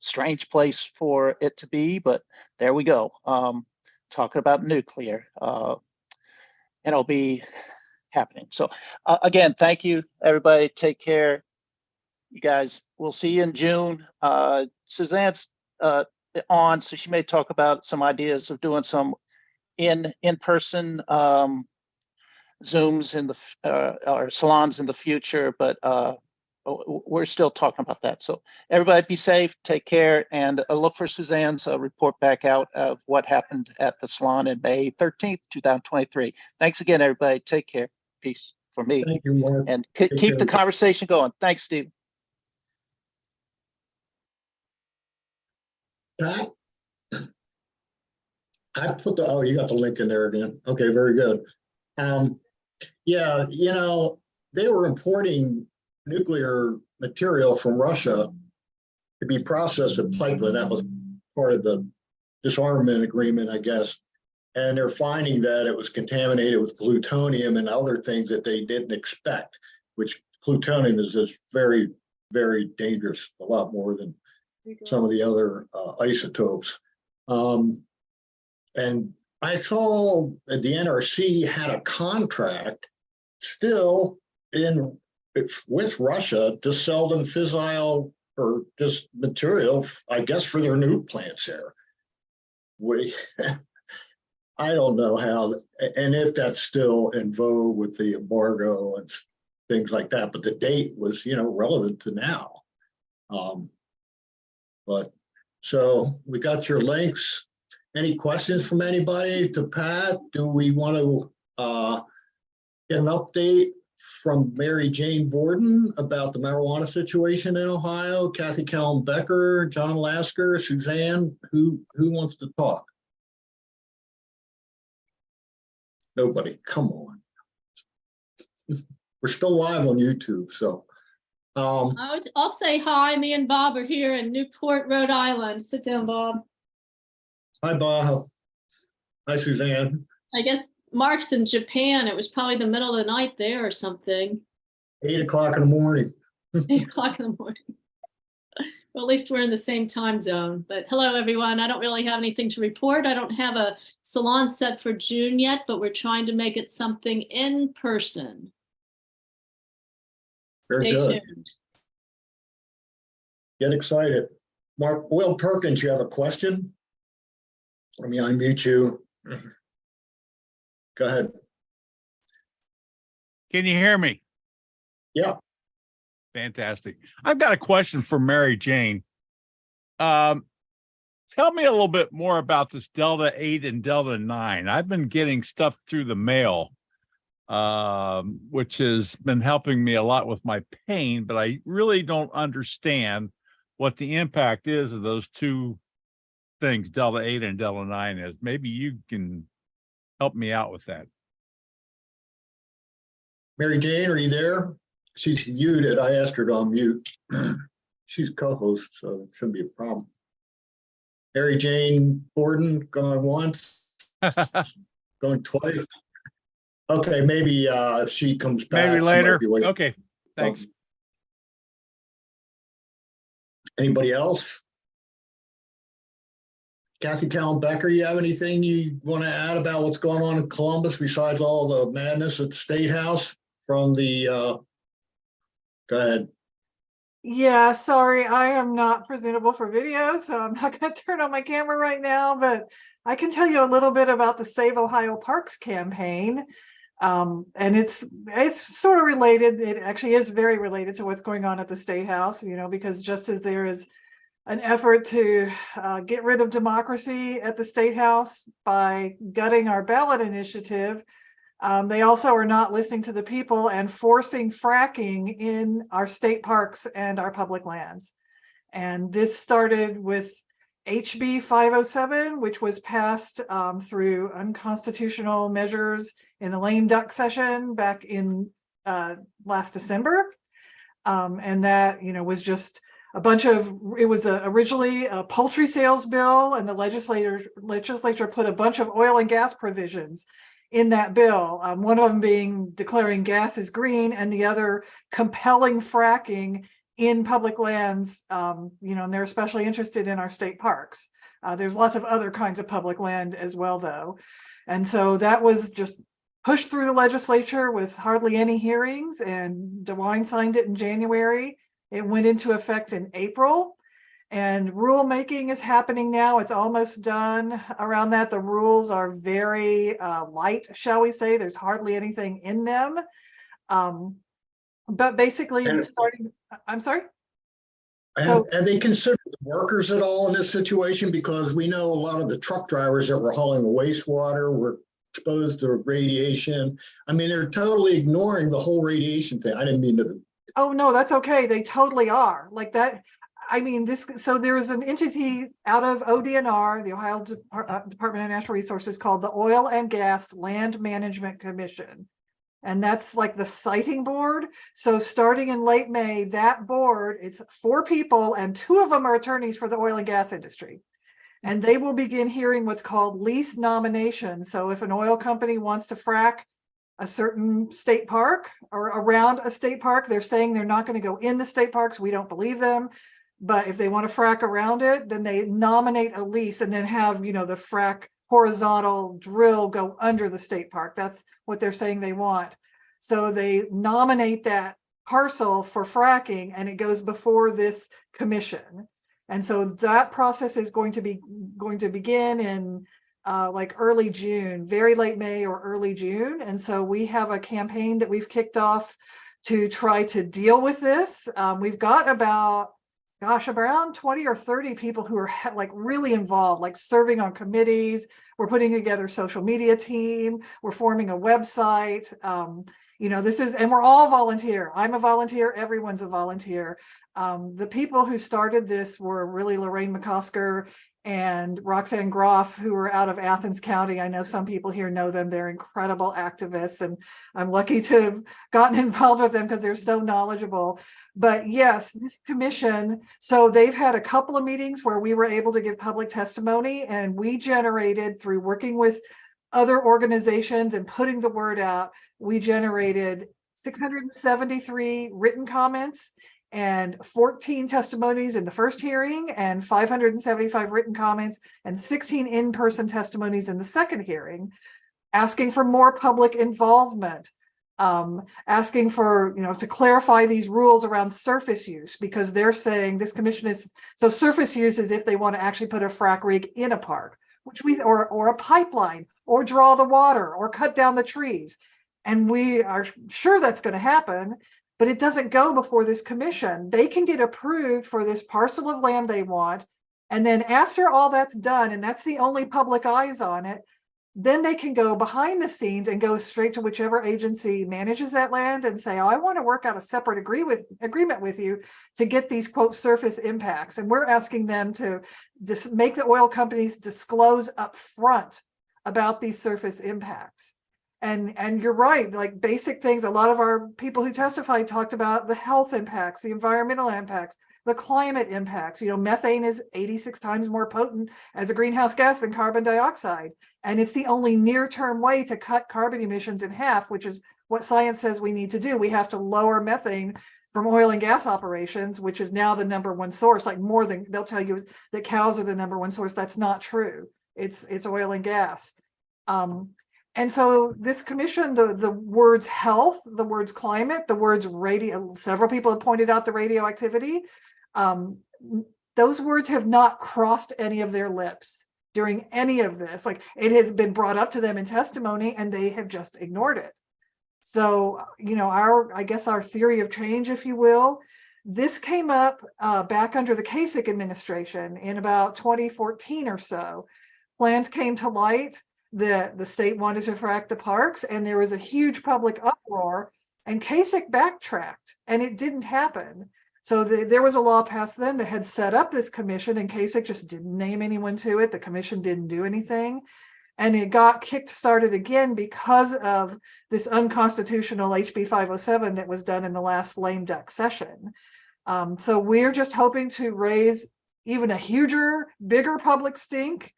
strange place for it to be, but there we go. Talking about nuclear, and it'll be happening. So again, thank you, everybody. Take care. You guys, we'll see you in June. Suzanne's on, so she may talk about some ideas of doing some in-person Zooms in the or salons in the future, but we're still talking about that. So everybody be safe, take care, and look for Suzanne's report back out of what happened at the salon in May 13th, 2023. Thanks again, everybody. Take care. Peace for me. Thank you, Mark. And keep the conversation going. Thanks, Steve. Pat? I put oh, you got the link in there again. Okay, very good. Yeah, you know, they were importing nuclear material from Russia to be processed at Piketon. That was part of the disarmament agreement, I guess. And they're finding that it was contaminated with plutonium and other things that they didn't expect, which plutonium is just very, very dangerous, a lot more than some of the other isotopes. And I saw that the NRC had a contract still with Russia to sell them fissile or just material, I guess, for their new plants there. I don't know how, and if that's still in vogue with the embargo and things like that, but the date was, relevant to now. But so we got your links. Any questions from anybody to Pat? Do we want to get an update from Mary Jane Borden about the marijuana situation in Ohio? Kathy Callum Becker, John Lasker, Suzanne, who wants to talk? Nobody, come on. We're still live on YouTube, so. I'll say hi. Me and Bob are here in Newport, Rhode Island. Sit down, Bob. Hi, Bob. Hi, Suzanne. I guess Mark's in Japan. It was probably the middle of the night there or something. 8 o'clock in the morning. 8 o'clock in the morning. Well, at least we're in the same time zone. But hello, everyone. I don't really have anything to report. I don't have a salon set for June yet, but we're trying to make it something in person. Very Stay good. tuned. Get excited. Will Perkins, you have a question? Let me unmute you. Go ahead. Can you hear me? Yeah. Fantastic. I've got a question for Mary Jane. Tell me a little bit more about this Delta 8 and Delta 9. I've been getting stuff through the mail, which has been helping me a lot with my pain, but I really don't understand what the impact is of those two things, Delta 8 and Delta 9 is. Maybe you can help me out with that. Mary Jane, are you there? She's muted. I asked her to unmute. She's co-host, so it shouldn't be a problem. Mary Jane Borden, going once, going twice. Okay, maybe if she comes back. Maybe she later. might be waiting. Okay, thanks. Anybody else? Kathy Callum Becker, you have anything you want to add about what's going on in Columbus besides all the madness at the State House from the, go ahead. Yeah, sorry, I am not presentable for video, so I'm not going to turn on my camera right now, but I can tell you a little bit about the Save Ohio Parks campaign. And it's sort of related. It actually is very related to what's going on at the State House, because just as there is an effort to get rid of democracy at the State House by gutting our ballot initiative, they also are not listening to the people and forcing fracking in our state parks and our public lands. And this started with HB 507, which was passed through unconstitutional measures in the lame duck session back in last December. And that, was just a bunch of, it was originally a poultry sales bill, and the legislature put a bunch of oil and gas provisions in that bill. One of them being declaring gas as green, and the other compelling fracking in public lands, and they're especially interested in our state parks. There's lots of other kinds of public land as well, though. And so that was just pushed through the legislature with hardly any hearings, and DeWine signed it in January. It went into effect in April, and rulemaking is happening now. It's almost done around that. The rules are very light, shall we say. There's hardly anything in them. But basically, I'm sorry? Have they considered the workers at all in this situation? Because we know a lot of the truck drivers that were hauling the wastewater were exposed to radiation. I mean, they're totally ignoring the whole radiation thing. I didn't mean to. Oh, no, that's okay. They totally are like that. I mean, so there is an entity out of ODNR, the Ohio Department of Natural Resources, called the Oil and Gas Land Management Commission. And that's like the siting board. So starting in late May, that board, it's 4 people, and 2 of them are attorneys for the oil and gas industry. And they will begin hearing what's called lease nominations. So if an oil company wants to frack a certain state park or around a state park, they're saying they're not going to go in the state parks. We don't believe them. But if they want to frack around it, then they nominate a lease and then have, the frack horizontal drill go under the state park. That's what they're saying they want. So they nominate that parcel for fracking, and it goes before this commission. And so that process is going to begin in like early June, very late May or early June. And so we have a campaign that we've kicked off to try to deal with this. We've got about, gosh, around 20 or 30 people who are like really involved, like serving on committees. We're putting together a social media team. We're forming a website. You know, this is, and we're all volunteer. I'm a volunteer. Everyone's a volunteer. The people who started this were really Lorraine McCosker and Roxanne Groff, who are out of Athens County. I know some people here know them. They're incredible activists, and I'm lucky to have gotten involved with them because they're so knowledgeable. But yes, this commission, so they've had a couple of meetings where we were able to give public testimony, and we generated, through working with other organizations and putting the word out, we generated 673 written comments and 14 testimonies in the first hearing, and 575 written comments and 16 in-person testimonies in the second hearing, asking for more public involvement, asking for, you know, to clarify these rules around surface use, because they're saying this commission is, so surface use is if they want to actually put a frac rig in a park, which we, or a pipeline, or draw the water, or cut down the trees. And we are sure that's going to happen, but it doesn't go before this commission. They can get approved for this parcel of land they want. And then after all that's done, and that's the only public eyes on it, then they can go behind the scenes and go straight to whichever agency manages that land and say, oh, I want to work out a separate agreement with you to get these, quote, surface impacts. And we're asking them to just make the oil companies disclose up front about these surface impacts. And you're right, like basic things, a lot of our people who testified talked about the health impacts, the environmental impacts, the climate impacts. You know, methane is 86 times more potent as a greenhouse gas than carbon dioxide. And it's the only near-term way to cut carbon emissions in half, which is what science says we need to do. We have to lower methane from oil and gas operations, which is now the #1 source, like more than, they'll tell you that cows are the #1 source. That's not true. It's oil and gas. And so this commission, the words health, the words climate, the words radio, several people have pointed out the radioactivity. Those words have not crossed any of their lips during any of this. Like, it has been brought up to them in testimony and they have just ignored it. So, you know, I guess our theory of change, if you will, this came up back under the Kasich administration in about 2014 or so. Plans came to light. The state wanted to frack the parks, and there was a huge public uproar, and Kasich backtracked, and it didn't happen. So there was a law passed then that had set up this commission, and Kasich just didn't name anyone to it. The commission didn't do anything, and it got started again because of this unconstitutional HB 507 that was done in the last lame duck session. So we're just hoping to raise even a bigger public stink,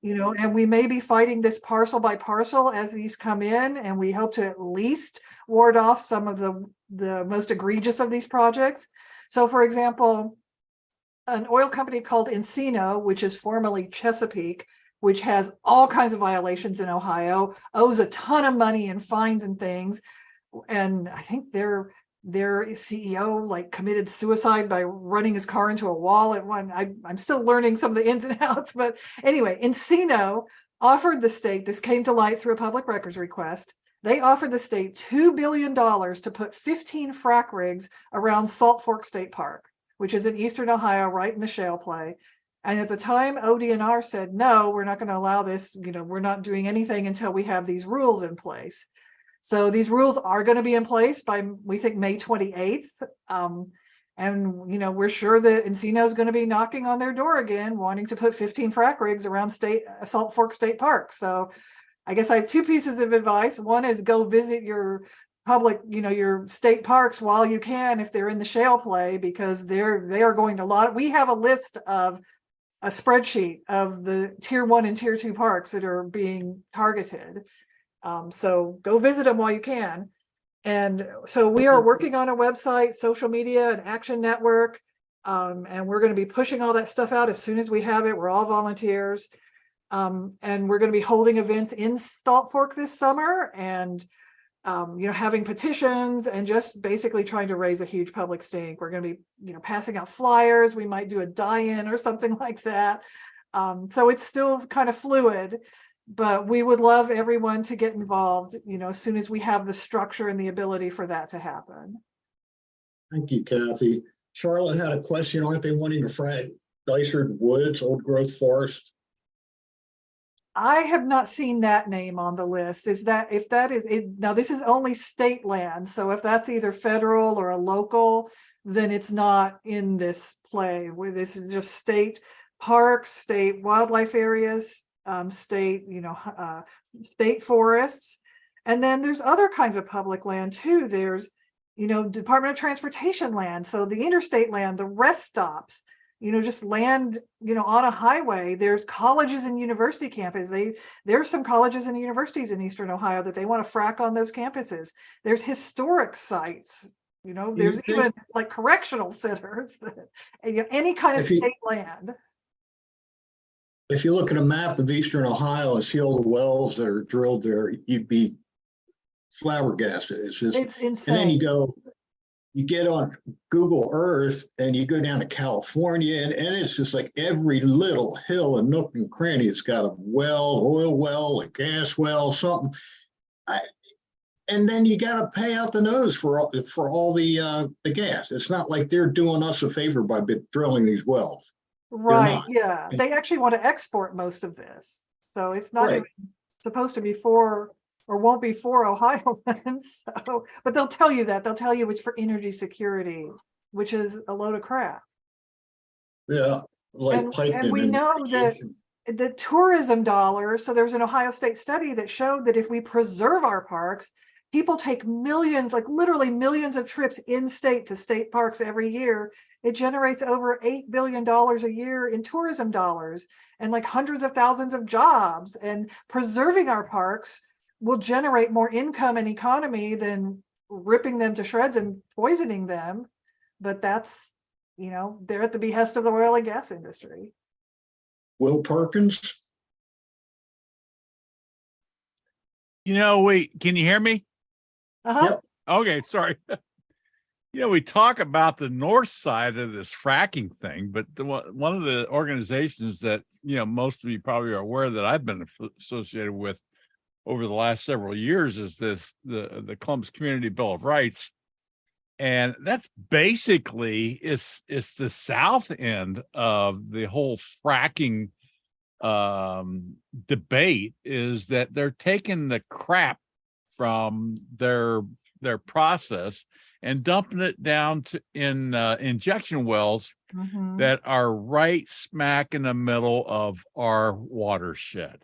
you know, and we may be fighting this parcel by parcel as these come in, and we hope to at least ward off some of the most egregious of these projects. So, for example, an oil company called Encino, which is formerly Chesapeake, which has all kinds of violations in Ohio, owes a ton of money in fines and things. And I think their CEO like committed suicide by running his car into a wall at one. I'm still learning some of the ins and outs, but anyway, Encino offered the state, this came to light through a public records request. They offered the state $2 billion to put 15 frac rigs around Salt Fork State Park, which is in eastern Ohio, right in the shale play. And at the time, ODNR said, no, we're not going to allow this. You know, we're not doing anything until we have these rules in place. So these rules are going to be in place by, we think, May 28th. And, you know, we're sure that Encino is going to be knocking on their door again, wanting to put 15 frac rigs around Salt Fork State Park. So I guess I have two pieces of advice. One is go visit your public, you know, your state parks while you can, if they're in the shale play, because they are going to we have a list of a spreadsheet of the tier 1 and tier 2 parks that are being targeted. So go visit them while you can. And so we are working on a website, social media, and action network. And we're going to be pushing all that stuff out as soon as we have it. We're all volunteers. And we're going to be holding events in Salt Fork this summer, and having petitions and just basically trying to raise a huge public stink. We're going to be, passing out flyers. We might do a die-in or something like that. So it's still kind of fluid, but we would love everyone to get involved, as soon as we have the structure and the ability for that to happen. Thank you, Kathy. Charlotte had a question. Aren't they wanting to frag Dysart Woods, old growth forest? I have not seen that name on the list. If that is it, now this is only state land. So if that's either federal or a local, then it's not in this play. Where this is just state parks, state wildlife areas, state, state forests. And then there's other kinds of public land too. There's, Department of Transportation land. So the interstate land, the rest stops, just land, on a highway. There's colleges and university campuses. There's some colleges and universities in Eastern Ohio that they want to frack on those campuses. There's historic sites, there's even like correctional centers, that, any kind of state land. If you look at a map of Eastern Ohio and see all the wells that are drilled there, you'd be flabbergasted. It's insane. And then you get on Google Earth and you go down to California, and it's just like every little hill and nook and cranny, it's got a well, oil well, a gas well, something. And then you got to pay out the nose for all the gas. It's not like they're doing us a favor by drilling these wells. Right. Yeah. They actually want to export most of this. So it's not even supposed to be for, or won't be for, Ohioans. So, but they'll tell you that. They'll tell you it's for energy security, which is a load of crap. Yeah. And we know that the tourism dollars, so there's an Ohio State study that showed that if we preserve our parks, people take millions, like literally millions of trips in state to state parks every year. It generates over $8 billion a year in tourism dollars and like hundreds of thousands of jobs. And preserving our parks will generate more income and economy than ripping them to shreds and poisoning them. But that's, they're at the behest of the oil and gas industry. Will Perkins? Wait, can you hear me? Yep. Okay, sorry. We talk about the north side of this fracking thing, but one of the organizations that, most of you probably are aware that I've been associated with over the last several years is the Columbus Community Bill of Rights. And that's basically, it's the south end of the whole fracking debate, is that they're taking the crap from their process and dumping it down in injection wells that are right smack in the middle of our watershed.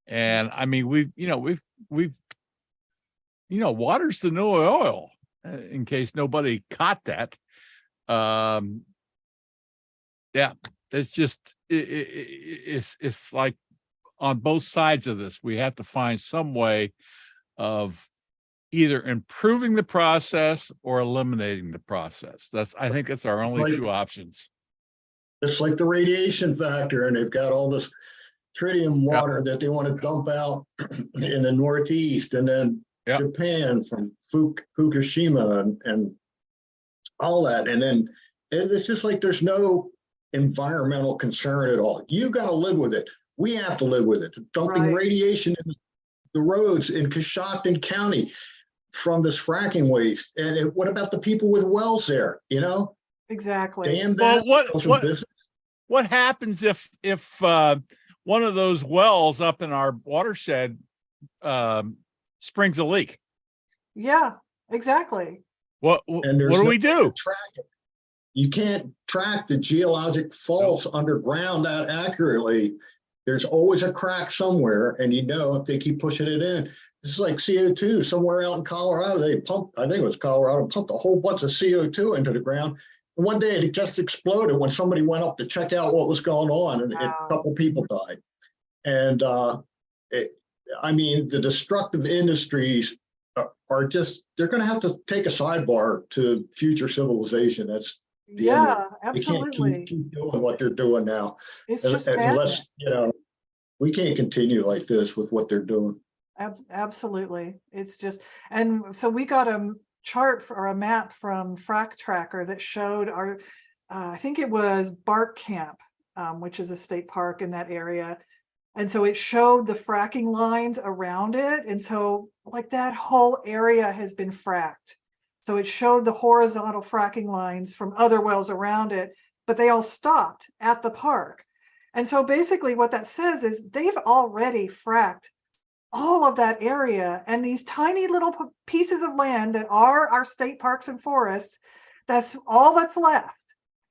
And I mean, we've water's the new oil, in case nobody caught that. Yeah, it's just, it's like on both sides of this, we have to find some way of either improving the process or eliminating the process. I think that's our only two options. It's like the radiation factor, and they've got all this tritium water that they want to dump out in the Northeast, and then Japan from Fukushima and all that. And then it's just like there's no environmental concern at all. You got to live with it. We have to live with it. Dumping radiation in the roads in Coshocton County from this fracking waste. And what about the people with wells there? Exactly. Damn that. Well, what happens if one of those wells up in our watershed springs a leak? Yeah, exactly. What do we do? You can't track the geologic faults underground that accurately. There's always a crack somewhere, and if they keep pushing it in. This is like CO2 somewhere out in Colorado. They pumped, I think it was Colorado, pumped a whole bunch of CO2 into the ground. And one day it just exploded when somebody went up to check out what was going on, and a couple people died. And the destructive industries are just, they're going to have to take a sidebar to future civilization. That's absolutely. They can't keep doing what they're doing now. It's just unless, we can't continue like this with what they're doing. Absolutely. It's just, and so we got a chart or a map from Frack Tracker that showed our, I think it was Bark Camp, which is a state park in that area. And so it showed the fracking lines around it. And so like that whole area has been fracked. So it showed the horizontal fracking lines from other wells around it, but they all stopped at the park. And so basically what that says is they've already fracked all of that area, and these tiny little pieces of land that are our state parks and forests, that's all that's left.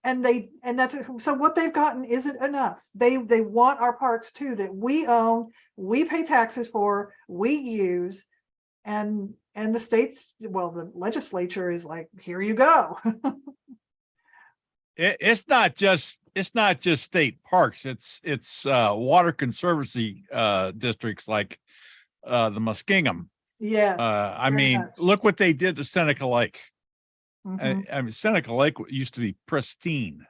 And that's so what they've gotten isn't enough. They want our parks too, that we own, we pay taxes for, we use, and the states, well, the legislature is like, here you go. It's not just state parks. It's water conservancy districts like the Muskingum. Yes. I mean, look what they did to Seneca Lake. Mhm. I mean, Seneca Lake used to be pristine.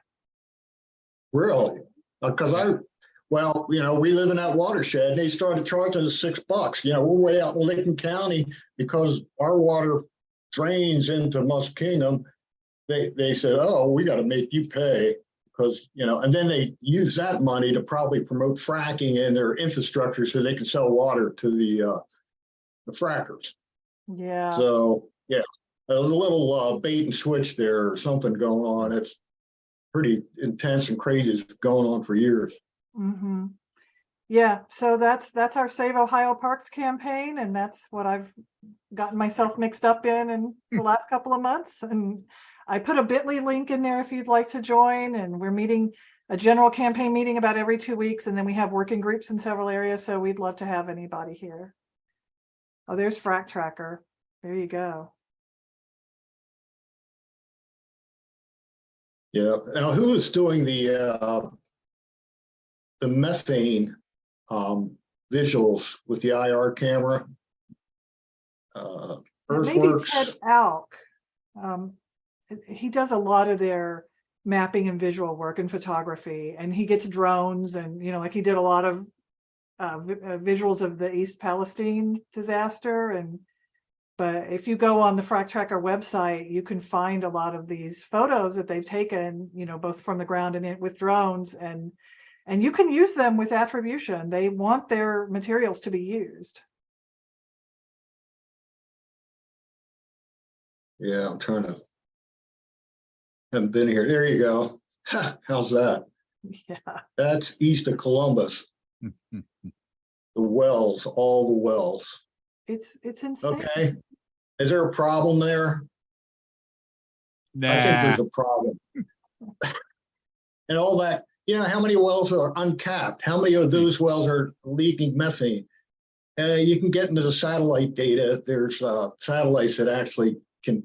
Really? Because well, you know, we live in that watershed and they started charging us $6. You know, we're way out in Lincoln County because our water drains into Muskingum. They said, oh, we got to make you pay because, you know, and then they use that money to probably promote fracking in their infrastructure so they can sell water to the frackers. Yeah. So, yeah, a little bait and switch there or something going on. It's pretty intense and crazy. It's going on for years. Mm-hmm. Yeah, so that's our Save Ohio Parks campaign, and that's what I've gotten myself mixed up in the last couple of months. And I put a bit.ly link in there if you'd like to join. And we're meeting a general campaign meeting about every 2 weeks, and then we have working groups in several areas. So we'd love to have anybody here. Oh, there's Frack Tracker. There you go. Yeah. Now, who is doing the methane visuals with the IR camera? Maybe Earthworks. Ted Alk. He does a lot of their mapping and visual work and photography, and he gets drones, and you know, like he did a lot of visuals of the East Palestine disaster. But if you go on the Frack Tracker website, you can find a lot of these photos that they've taken, you know, both from the ground and with drones, and you can use them with attribution. They want their materials to be used. Yeah, I'm trying to. Haven't been here. There you go. Ha, how's that? Yeah. That's east of Columbus. The wells, all the wells. It's insane. Okay. Is there a problem there? Nah. I think there's a problem. And all that, you know, how many wells are uncapped? How many of those wells are leaking methane? You can get into the satellite data. There's satellites that actually can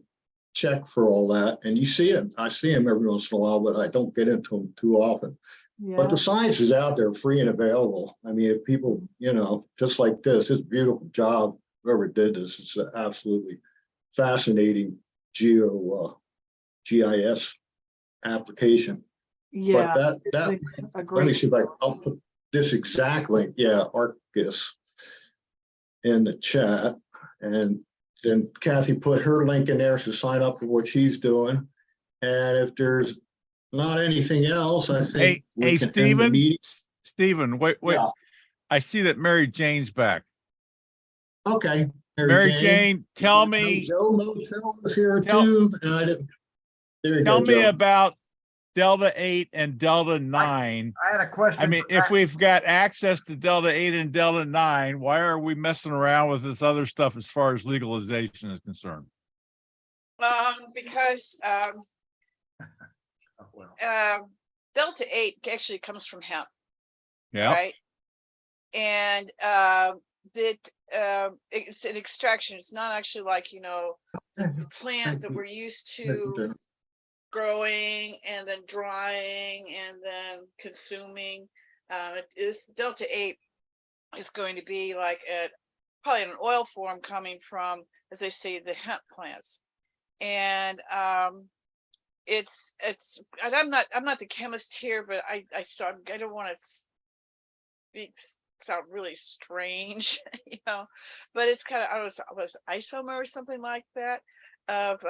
check for all that. And you see it. I see them every once in a while, but I don't get into them too often. Yeah. But the science is out there, free and available. I mean, if people, you know, just like this, it's a beautiful job. Whoever did this, it's an absolutely fascinating GIS application. Yeah. But that let me see if I'll put this exact link. Yeah, Arcus in the chat. And then Kathy put her link in there to sign up for what she's doing. And if there's not anything else, I think hey, Stephen, wait. Yeah. I see that Mary Jane's back. Okay. Mary Jane, tell me. Joe Motel is here too, and I didn't. There you tell go, me Joe. about Delta 8 and Delta 9. I had a question. I mean, if we've got access to Delta 8 and Delta 9, why are we messing around with this other stuff as far as legalization is concerned? Because Delta 8 actually comes from hemp. Yeah. Right. And it's an extraction. It's not actually like, you know, the plant that we're used to growing and then drying and then consuming. This Delta 8 is going to be like probably an oil form coming from, as they say, the hemp plants. And it's and I'm not the chemist here, but I don't want to sound really strange, but it's kind of, I was isomer or something like that of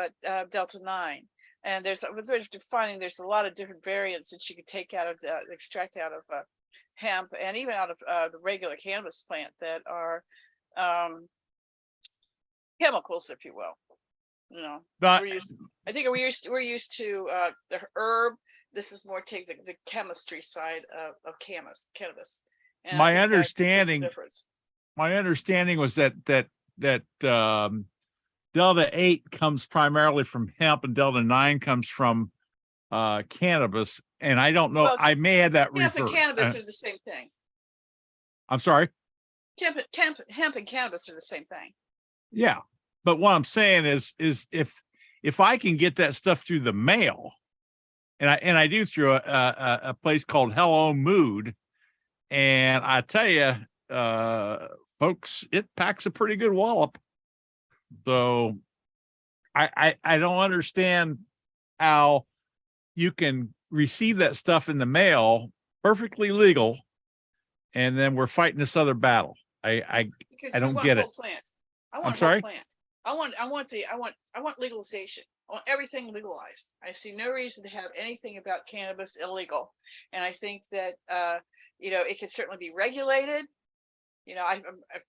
Delta 9. And there's defining, there's a lot of different variants that you could take out of extract out of hemp and even out of the regular cannabis plant that are chemicals, if you will. But I think we're used to the herb. This is more take the chemistry side of cannabis. And my understanding was that Delta 8 comes primarily from hemp and Delta 9 comes from cannabis. And I don't know, well, I may have that hemp reversed. And cannabis are the same thing. I'm sorry? Hemp and cannabis are the same thing. Yeah. But what I'm saying is if I can get that stuff through the mail, and I do through a place called Hello Mood, and I tell you, folks, it packs a pretty good wallop. So I don't understand how you can receive that stuff in the mail, perfectly legal, and then we're fighting this other battle. I don't get it. Plant. I want I'm sorry? Plant. I want legalization. I want everything legalized. I see no reason to have anything about cannabis illegal. And I think that it can certainly be regulated. I'm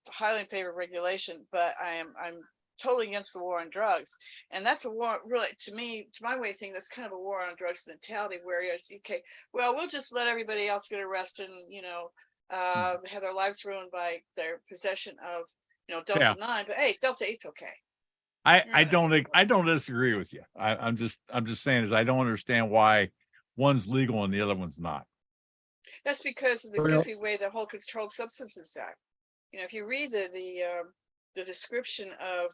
highly in favor of regulation, but I'm totally against the war on drugs. And that's a war, really, to my way of thinking, that's kind of a war on drugs mentality, where it's okay, well, we'll just let everybody else get arrested and have their lives ruined by their possession of Delta 9, but hey, Delta 8's okay. I don't disagree with you. I'm just saying is I don't understand why one's legal and the other one's not. That's because of the goofy way the whole Controlled Substances Act. If you read the description of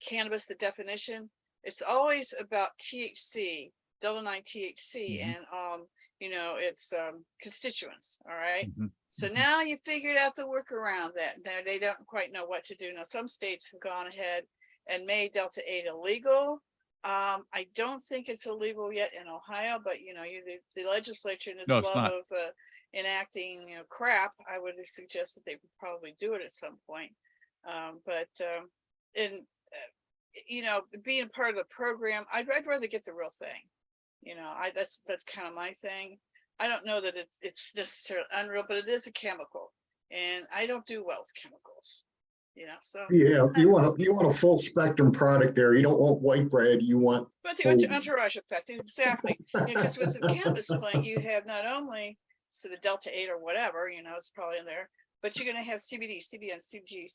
cannabis, the definition, it's always about THC, Delta 9 THC, and its constituents. All right. So now you figured out the workaround that they don't quite know what to do. Now, some states have gone ahead and made Delta 8 illegal. I don't think it's illegal yet in Ohio, but the legislature in its love of enacting crap, I would suggest that they would probably do it at some point. Being part of the program, I'd rather get the real thing. That's kind of my thing. I don't know that it's necessarily unreal, but it is a chemical, and I don't do well with chemicals. So yeah, you want a full spectrum product there. You don't want white bread. You want. But the entourage effect, exactly. Because with the cannabis plant, you have not only the Delta 8 or whatever, it's probably in there, but you're going to have CBD, CBN, CBG,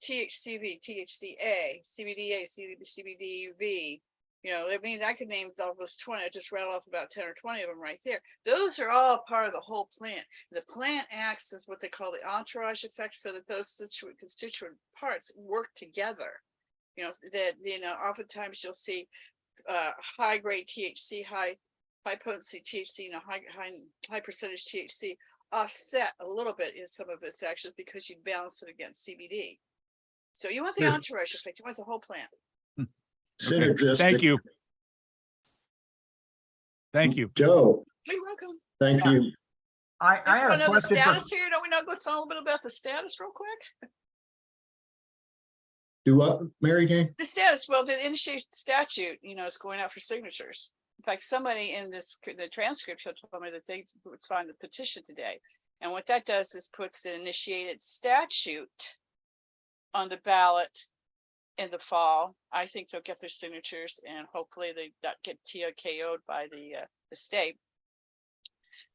THCV, THCA, CBDA, CBDV. I mean, I could name all those 20. I just rattled off about 10 or 20 of them right there. Those are all part of the whole plant. The plant acts as what they call the entourage effect, so that those constituent parts work together. Oftentimes you'll see high grade THC, high potency THC, high percentage THC offset a little bit in some of its actions because you balance it against CBD. So you want the entourage effect. You want the whole plant. Okay. Thank you. Thank you, Joe. You're welcome. Thank you. I have a know the question status here. Don't we know what's all a bit about the status real quick? Do what, Mary Jane? The status, well, the initiation statute, is going out for signatures. In fact, somebody in the transcript told me that they would sign the petition today. And what that does is puts the initiated statute on the ballot in the fall. I think they'll get their signatures, and hopefully they get TOKO'd by the state.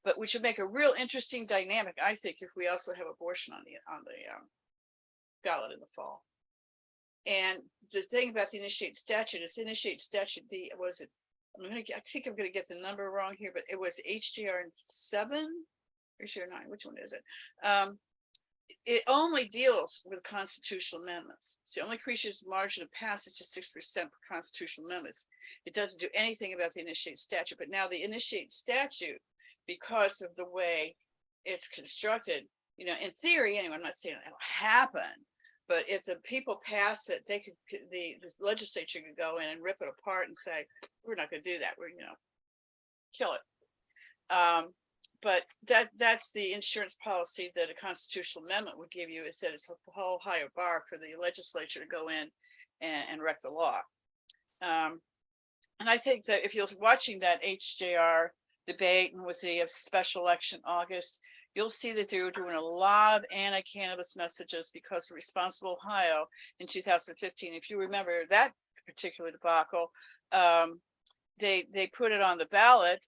But we should make a real interesting dynamic, I think, if we also have abortion on the ballot in the fall. And the thing about the initiate statute is I think I'm going to get the number wrong here, but it was HJR 7 or HJR 9. Which one is it? It only deals with constitutional amendments. So it only creates margin of passage to 6% for constitutional amendments. It doesn't do anything about the initiate statute. But now the initiate statute, because of the way it's constructed, in theory, anyway, I'm not saying it'll happen, but if the people pass it, they could, the legislature could go in and rip it apart and say, we're not going to do that. We're, kill it. but that's the insurance policy that a constitutional amendment would give you, is that it's a whole higher bar for the legislature to go in and wreck the law. And I think that if you're watching that HJR debate and with the special election August, you'll see that they were doing a lot of anti-cannabis messages because of Responsible Ohio in 2015. If you remember that particular debacle, they put it on the ballot.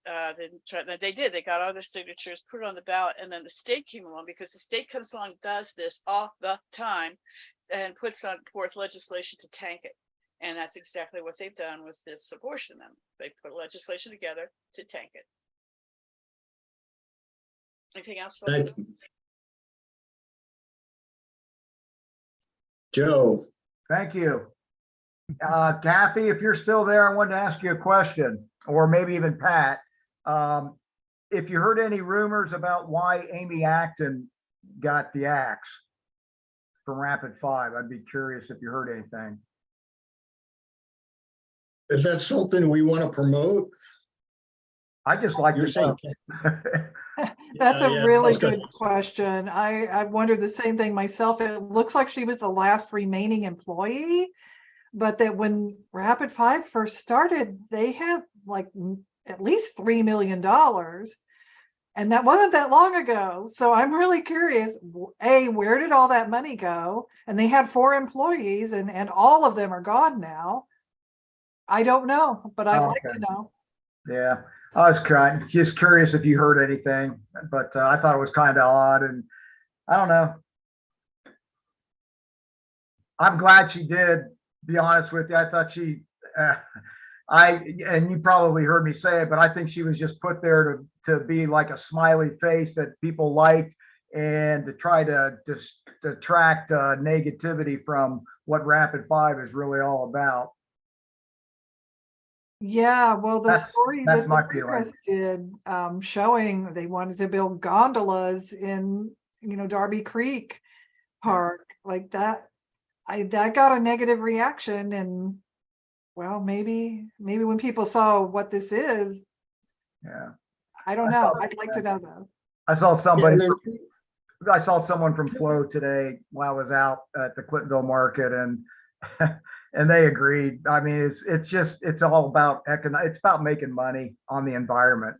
They did. They got all their signatures, put it on the ballot, and then the state came along, because the state comes along, does this all the time, and puts on forth legislation to tank it. And that's exactly what they've done with this abortion amendment. They put legislation together to tank it. Anything else? Thank you. Joe. Thank you. Kathy, if you're still there, I wanted to ask you a question, or maybe even Pat. If you heard any rumors about why Amy Acton got the axe from Rapid 5, I'd be curious if you heard anything. Is that something we want to promote? I just like You're to saying, know. That's Yeah, a yeah, really that's good. good question. I wondered the same thing myself. It looks like she was the last remaining employee, but that when Rapid 5 first started, they had like at least $3 million. And that wasn't that long ago. So I'm really curious, A, where did all that money go? And they had 4 employees and all of them are gone now. I don't know, but I'd like to know. Yeah, I was just curious if you heard anything, but I thought it was kind of odd, and I don't know. I'm glad she did, be honest with you. I thought she, and you probably heard me say it, but I think she was just put there to be like a smiley face that people liked, and to try to just detract negativity from what Rapid 5 is really all about. Yeah, well, the story that's that my the Free Press did, showing they wanted to build gondolas in, Darby Creek Park, like that. That got a negative reaction, and well, maybe when people saw what this is, Yeah, I don't know. I'd like to know though. I saw somebody. Yeah, I saw someone from Flow today while I was out at the Clintonville market, and and they agreed. I mean, it's all about it's about making money on the environment.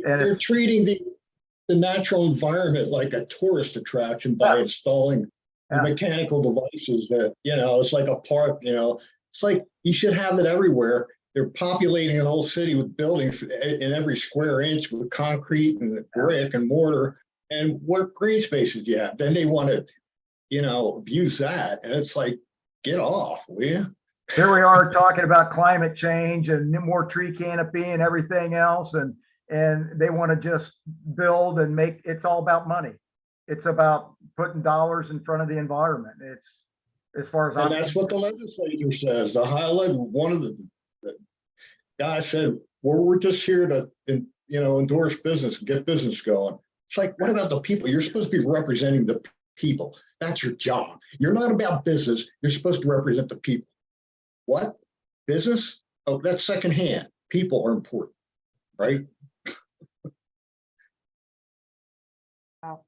And they're treating the natural environment like a tourist attraction by installing the mechanical devices that, it's like a park, it's like you should have it everywhere. They're populating an whole city with buildings in every square inch with concrete and brick and mortar. And what green spaces do you have? Then they want to, abuse that. And it's like, get off, will you? Here we are talking about climate change and more tree canopy and everything else. And they want to just build and make, it's all about money. It's about putting dollars in front of the environment. It's, as far as and that's what the legislature says. The highlight, one of the guys said, well, we're just here to, endorse business and get business going. It's like, what about the people? You're supposed to be representing the people. That's your job. You're not about business. You're supposed to represent the people. What? Business? Oh, that's secondhand. People are important, right?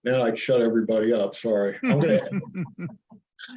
Now I shut everybody up. Sorry. I'm gonna